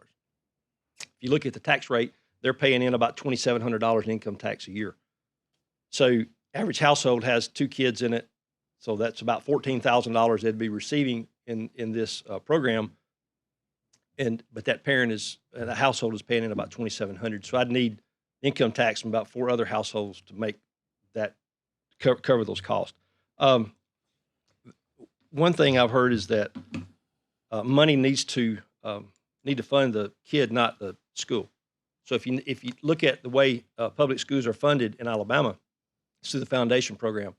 If you look at the tax rate, they're paying in about $2,700 in income tax a year. So average household has 2 kids in it, so that's about $14,000 they'd be receiving in this program. But that parent is, the household is paying in about $2,700. So I'd need income tax from about 4 other households to make that cover those costs. One thing I've heard is that money needs to fund the kid, not the school. So if you look at the way public schools are funded in Alabama, it's through the foundation program,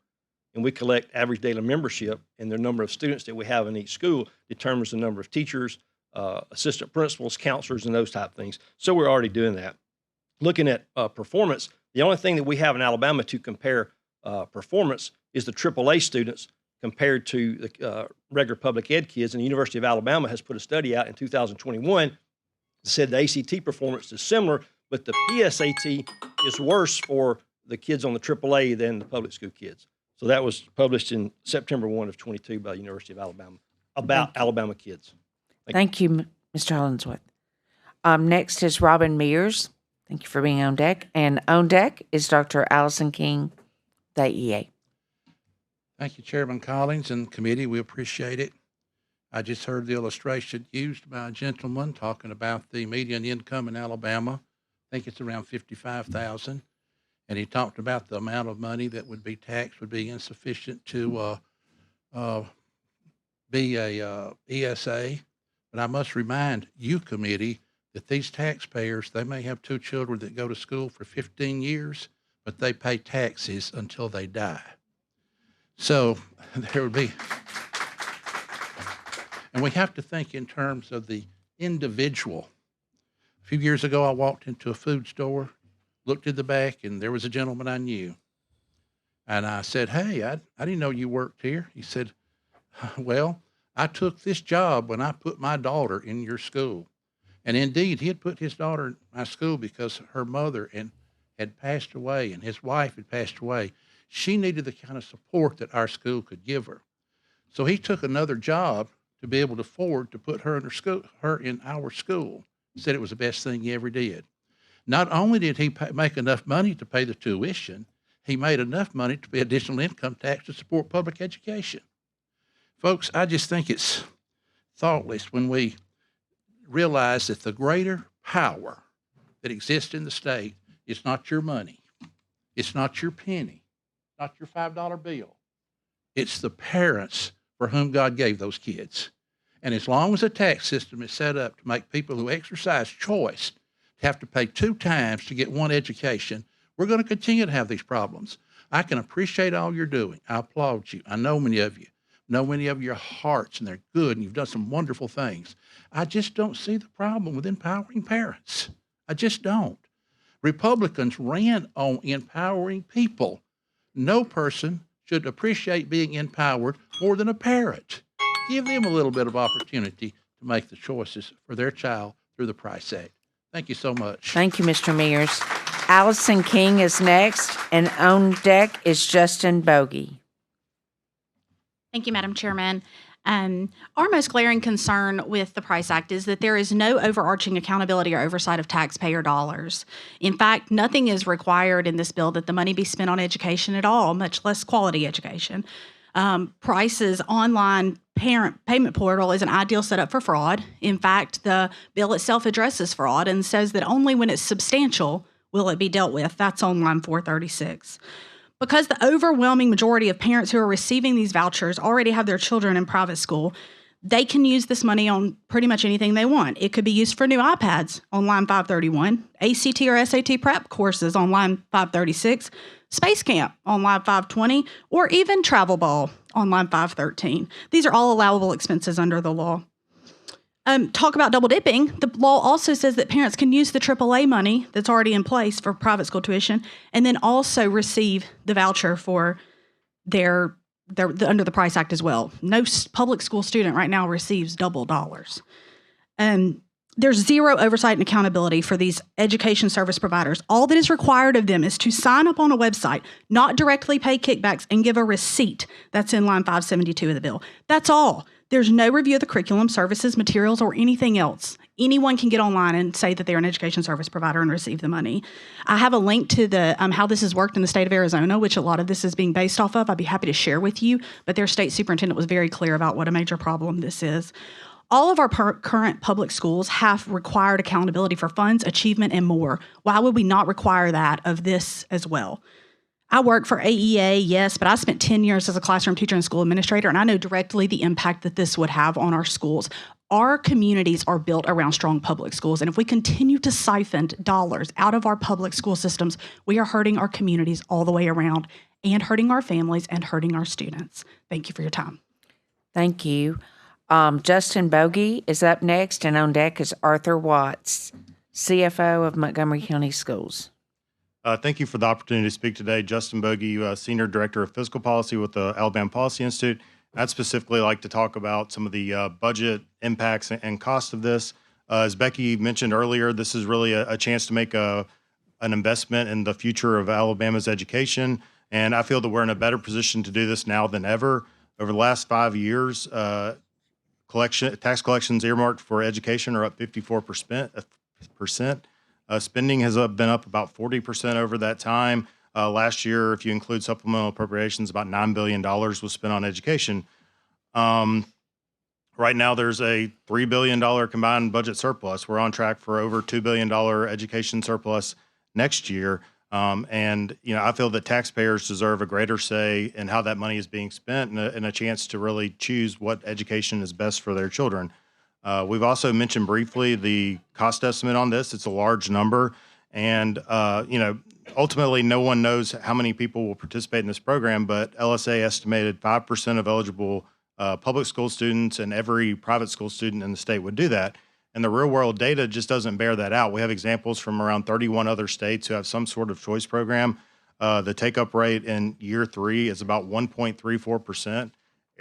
and we collect average daily membership, and the number of students that we have in each school determines the number of teachers, assistant principals, counselors, and those type of things. So we're already doing that. Looking at performance, the only thing that we have in Alabama to compare performance is the AAA students compared to the regular public ed kids. And the University of Alabama has put a study out in 2021 that said the ACT performance is similar, but the PSAT is worse for the kids on the AAA than the public school kids. So that was published in September 1 of 22 by the University of Alabama about Alabama kids. Thank you, Mr. Hollingsworth. Next is Robin Mears. Thank you for being on deck. And on deck is Dr. Allison King, the EA. Thank you, Chairman Collins and committee. We appreciate it. I just heard the illustration used by a gentleman talking about the median income in Alabama. I think it's around 55,000. And he talked about the amount of money that would be taxed would be insufficient to be a ESA. But I must remind you, committee, that these taxpayers, they may have 2 children that go to school for 15 years, but they pay taxes until they die. So there would be, and we have to think in terms of the individual. A few years ago, I walked into a food store, looked at the back, and there was a gentleman I knew. And I said, "Hey, I didn't know you worked here." He said, "Well, I took this job when I put my daughter in your school." And indeed, he had put his daughter in my school because her mother had passed away and his wife had passed away. She needed the kind of support that our school could give her. So he took another job to be able to afford to put her in our school. He said it was the best thing he ever did. Not only did he make enough money to pay the tuition, he made enough money to pay additional income tax to support public education. Folks, I just think it's thoughtless when we realize that the greater power that exists in the state is not your money. It's not your penny, not your $5 bill. It's the parents for whom God gave those kids. And as long as the tax system is set up to make people who exercise choice to have to pay 2 times to get one education, we're going to continue to have these problems. I can appreciate all you're doing. I applaud you. I know many of you. Know many of your hearts, and they're good, and you've done some wonderful things. I just don't see the problem with empowering parents. I just don't. Republicans ran on empowering people. No person should appreciate being empowered more than a parent. Give them a little bit of opportunity to make the choices for their child through the Price Act. Thank you so much. Thank you, Mr. Mears. Allison King is next, and on deck is Justin Bogey. Thank you, Madam Chairman. Our most glaring concern with the Price Act is that there is no overarching accountability or oversight of taxpayer dollars. In fact, nothing is required in this bill that the money be spent on education at all, much less quality education. Price's online parent payment portal is an ideal setup for fraud. In fact, the bill itself addresses fraud and says that only when it's substantial will it be dealt with. That's on line 436. Because the overwhelming majority of parents who are receiving these vouchers already have their children in private school, they can use this money on pretty much anything they want. It could be used for new iPads on line 531, ACT or SAT prep courses on line 536, Space Camp on line 520, or even Travel Ball on line 513. These are all allowable expenses under the law. Talk about double dipping. The law also says that parents can use the AAA money that's already in place for private school tuition and then also receive the voucher for their under the Price Act as well. No public school student right now receives double dollars. There's zero oversight and accountability for these education service providers. All that is required of them is to sign up on a website, not directly pay kickbacks, and give a receipt. That's in line 572 of the bill. That's all. There's no review of the curriculum, services, materials, or anything else. Anyone can get online and say that they're an education service provider and receive the money. I have a link to the how this has worked in the state of Arizona, which a lot of this is being based off of. I'd be happy to share with you, but their state superintendent was very clear about what a major problem this is. All of our current public schools have required accountability for funds, achievement, and more. Why would we not require that of this as well? I work for AEA, yes, but I spent 10 years as a classroom teacher and school administrator, and I know directly the impact that this would have on our schools. Our communities are built around strong public schools, and if we continue to siphon dollars out of our public school systems, we are hurting our communities all the way around and hurting our families and hurting our students. Thank you for your time. Thank you. Justin Bogey is up next, and on deck is Arthur Watts, CFO of Montgomery County Schools. Thank you for the opportunity to speak today. Justin Bogey, Senior Director of Fiscal Policy with the Alabama Policy Institute. I'd specifically like to talk about some of the budget impacts and costs of this. As Becky mentioned earlier, this is really a chance to make an investment in the future of Alabama's education, and I feel that we're in a better position to do this now than ever. Over the last 5 years, tax collections earmarked for education are up 54%. Spending has been up about 40% over that time. Last year, if you include supplemental appropriations, about $9 billion was spent on education. Right now, there's a $3 billion combined budget surplus. We're on track for over $2 billion education surplus next year. And I feel that taxpayers deserve a greater say in how that money is being spent and a chance to really choose what education is best for their children. We've also mentioned briefly the cost estimate on this. It's a large number. And, ultimately, no one knows how many people will participate in this program, but LSA estimated 5% of eligible public school students and every private school student in the state would do that. And the real world data just doesn't bear that out. We have examples from around 31 other states who have some sort of choice program. The take-up rate in year 3 is about 1.34%.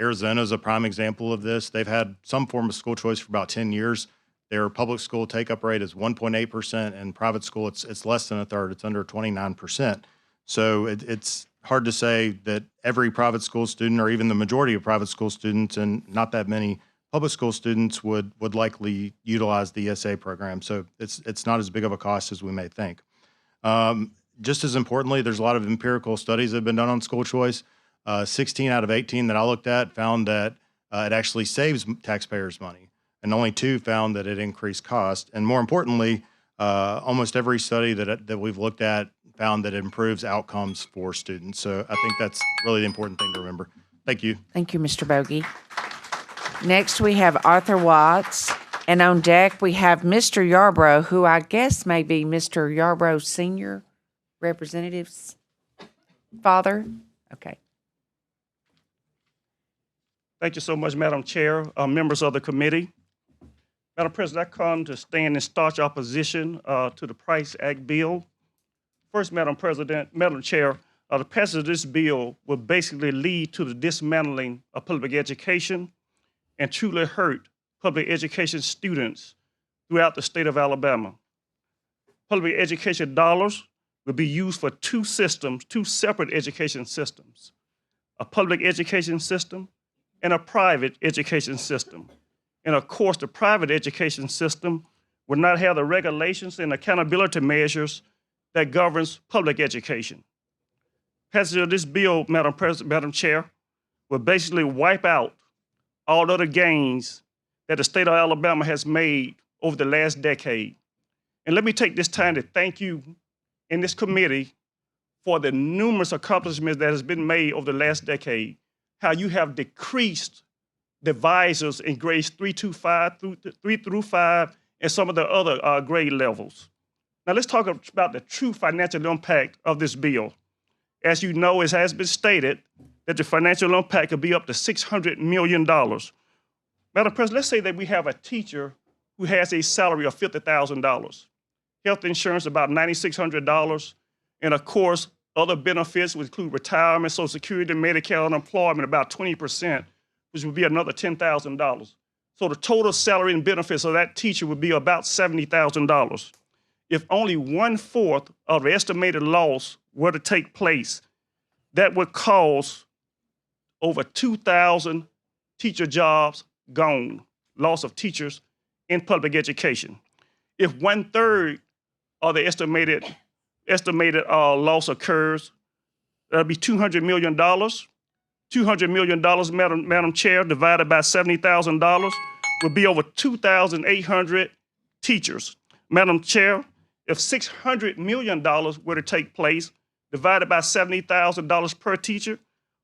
Arizona is a prime example of this. They've had some form of school choice for about 10 years. Their public school take-up rate is 1.8%, and private school, it's less than a third. It's under 29%. So it's hard to say that every private school student, or even the majority of private school students, and not that many public school students would likely utilize the ESA program. So it's not as big of a cost as we may think. Just as importantly, there's a lot of empirical studies that have been done on school choice. 16 out of 18 that I looked at found that it actually saves taxpayers money, and only 2 found that it increased cost. And more importantly, almost every study that we've looked at found that it improves outcomes for students. So I think that's really the important thing to remember. Thank you. Thank you, Mr. Bogie. Next, we have Arthur Watts, and on deck, we have Mr. Yarbrough, who I guess may be Mr. Yarbrough Senior Representative's father. Okay. Thank you so much, Madam Chair, members of the committee. Madam President, I come to stand in staunch opposition to the Price Act bill. First, Madam Chair, the passage of this bill will basically lead to the dismantling of public education and truly hurt public education students throughout the state of Alabama. Public education dollars will be used for 2 systems, 2 separate education systems, a public education system and a private education system. And of course, the private education system will not have the regulations and accountability measures that governs public education. Passage of this bill, Madam Chair, will basically wipe out all other gains that the state of Alabama has made over the last decade. And let me take this time to thank you in this committee for the numerous accomplishments that has been made over the last decade, how you have decreased divisors in grades 3 through 5 and some of the other grade levels. Now let's talk about the true financial impact of this bill. As you know, it has been stated that the financial impact could be up to $600 million. Madam President, let's say that we have a teacher who has a salary of $50,000, health insurance about $9,600, and of course, other benefits would include retirement, Social Security, Medicare, unemployment, about 20%, which would be another $10,000. So the total salary and benefits of that teacher would be about $70,000. If only 1/4 of the estimated loss were to take place, that would cause over 2,000 teacher jobs gone, loss of teachers in public education. If 1/3 of the estimated loss occurs, that'll be $200 million. $200 million, Madam Chair, divided by $70,000 would be over 2,800 teachers. Madam Chair, if $600 million were to take place, divided by $70,000 per teacher,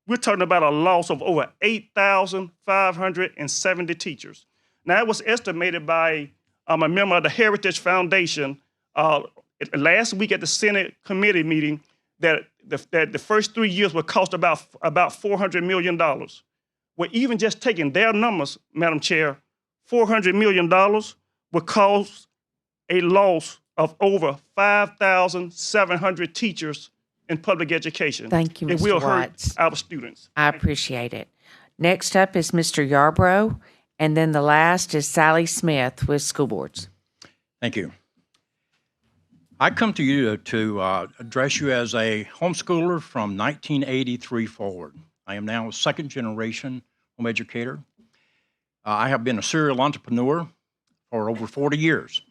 we're talking about a loss of over 8,570 teachers. Now, it was estimated by a member of the Heritage Foundation last week at the Senate committee meeting that the first 3 years would cost about $400 million. Well, even just taking their numbers, Madam Chair, $400 million would cause a loss of over 5,700 teachers in public education. Thank you, Mr. It will Watts. hurt our students. I appreciate it. Next up is Mr. Yarbrough, and then the last is Sally Smith with School Boards. Thank you. I come to you to address you as a homeschooler from 1983 forward. I am now a second-generation home educator. I have been a serial entrepreneur for over 40 years.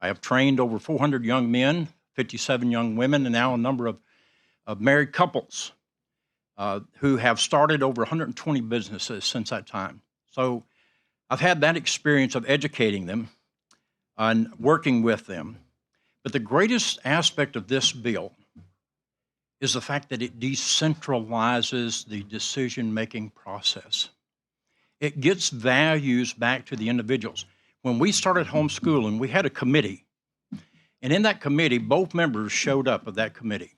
I have trained over 400 young men, 57 young women, and now a number of married couples who have started over 120 businesses since that time. So I've had that experience of educating them and working with them. But the greatest aspect of this bill is the fact that it decentralizes the decision-making process. It gets values back to the individuals. When we started homeschooling, we had a committee. And in that committee, both members showed up of that committee.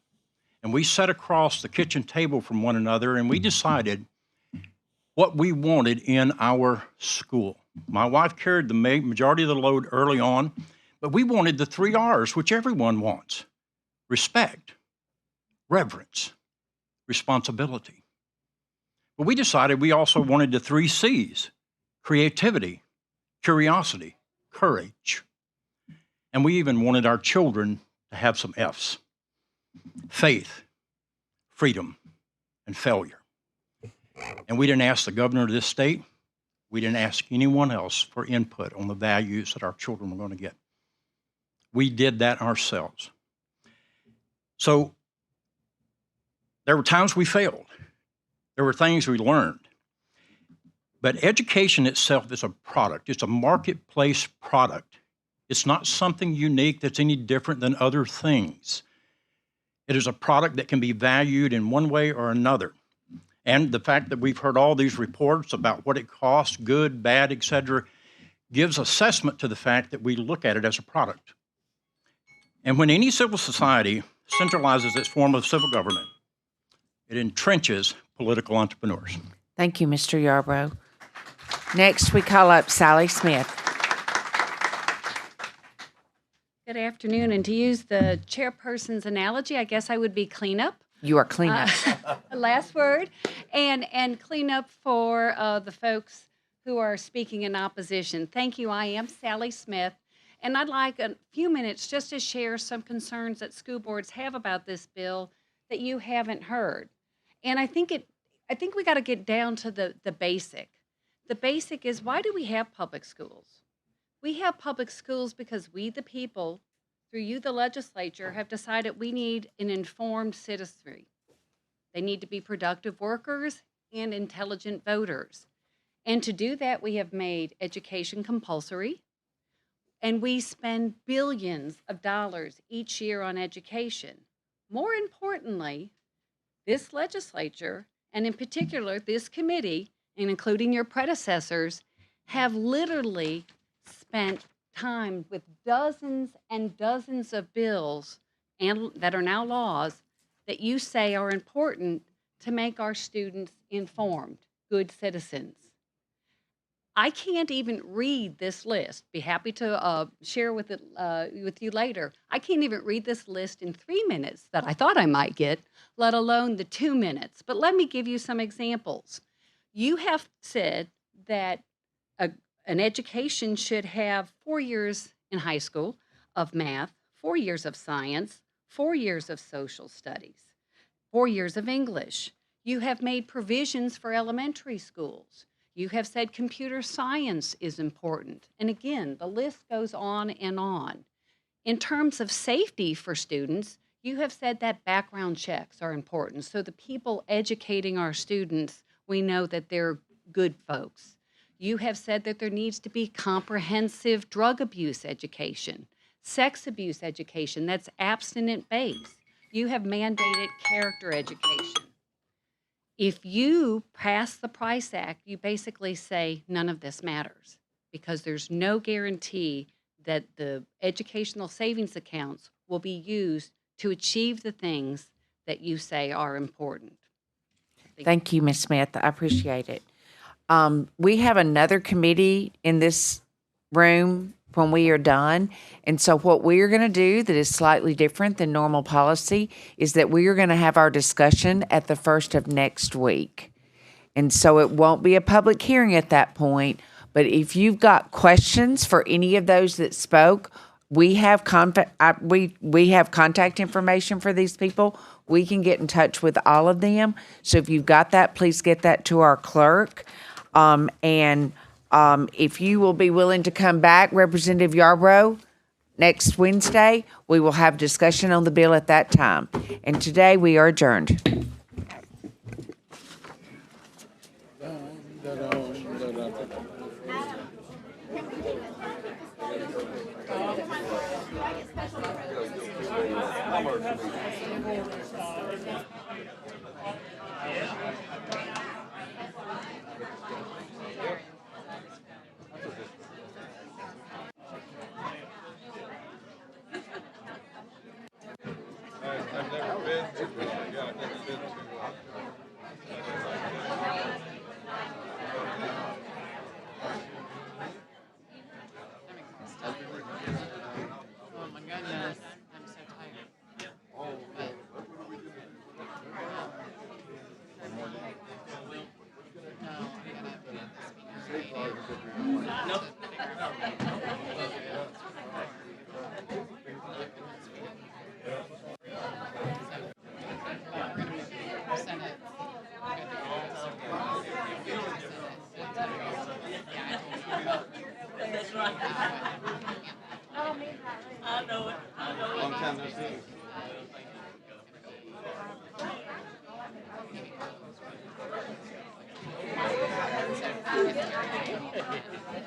And we sat across the kitchen table from one another and we decided what we wanted in our school. My wife carried the majority of the load early on, but we wanted the 3 R's, which everyone wants: respect, reverence, responsibility. But we decided we also wanted the 3 C's: creativity, curiosity, courage. And we even wanted our children to have some F's: faith, freedom, and failure. And we didn't ask the governor of this state. We didn't ask anyone else for input on the values that our children were going to get. We did that ourselves. So there were times we failed. There were things we learned. But education itself is a product. It's a marketplace product. It's not something unique that's any different than other things. It is a product that can be valued in one way or another. And the fact that we've heard all these reports about what it costs, good, bad, et cetera, gives assessment to the fact that we look at it as a product. And when any civil society centralizes its form of civil government, it entrenches political entrepreneurs. Thank you, Mr. Yarbrough. Next, we call up Sally Smith. Good afternoon, and to use the chairperson's analogy, I guess I would be cleanup. You are cleanup. Last word, and cleanup for the folks who are speaking in opposition. Thank you. I am Sally Smith, and I'd like a few minutes just to share some concerns that school boards have about this bill that you haven't heard. And I think we got to get down to the basic. The basic is, why do we have public schools? We have public schools because we, the people, through you, the legislature, have decided we need an informed citizenry. They need to be productive workers and intelligent voters. And to do that, we have made education compulsory, and we spend billions of dollars each year on education. More importantly, this legislature, and in particular this committee, and including your predecessors, have literally spent time with dozens and dozens of bills and that are now laws that you say are important to make our students informed, good citizens. I can't even read this list. Be happy to share with you later. I can't even read this list in 3 minutes that I thought I might get, let alone the 2 minutes. But let me give you some examples. You have said that an education should have 4 years in high school of math, 4 years of science, 4 years of social studies, 4 years of English. You have made provisions for elementary schools. You have said computer science is important. And again, the list goes on and on. In terms of safety for students, you have said that background checks are important. So the people educating our students, we know that they're good folks. You have said that there needs to be comprehensive drug abuse education, sex abuse education that's abstinent-based. You have mandated character education. If you pass the Price Act, you basically say none of this matters because there's no guarantee that the educational savings accounts will be used to achieve the things that you say are important. Thank you, Ms. Smith. I appreciate it. We have another committee in this room when we are done. And so what we are going to do that is slightly different than normal policy is that we are going to have our discussion at the first of next week. And so it won't be a public hearing at that point. But if you've got questions for any of those that spoke, we have we have contact information for these people. We can get in touch with all of them. So if you've got that, please get that to our clerk. If you will be willing to come back, Representative Yarbrough, Next Wednesday, we will have discussion on the bill at that time. And today, we are adjourned. Oh my goodness, I'm so tired. Long time no see. Senate.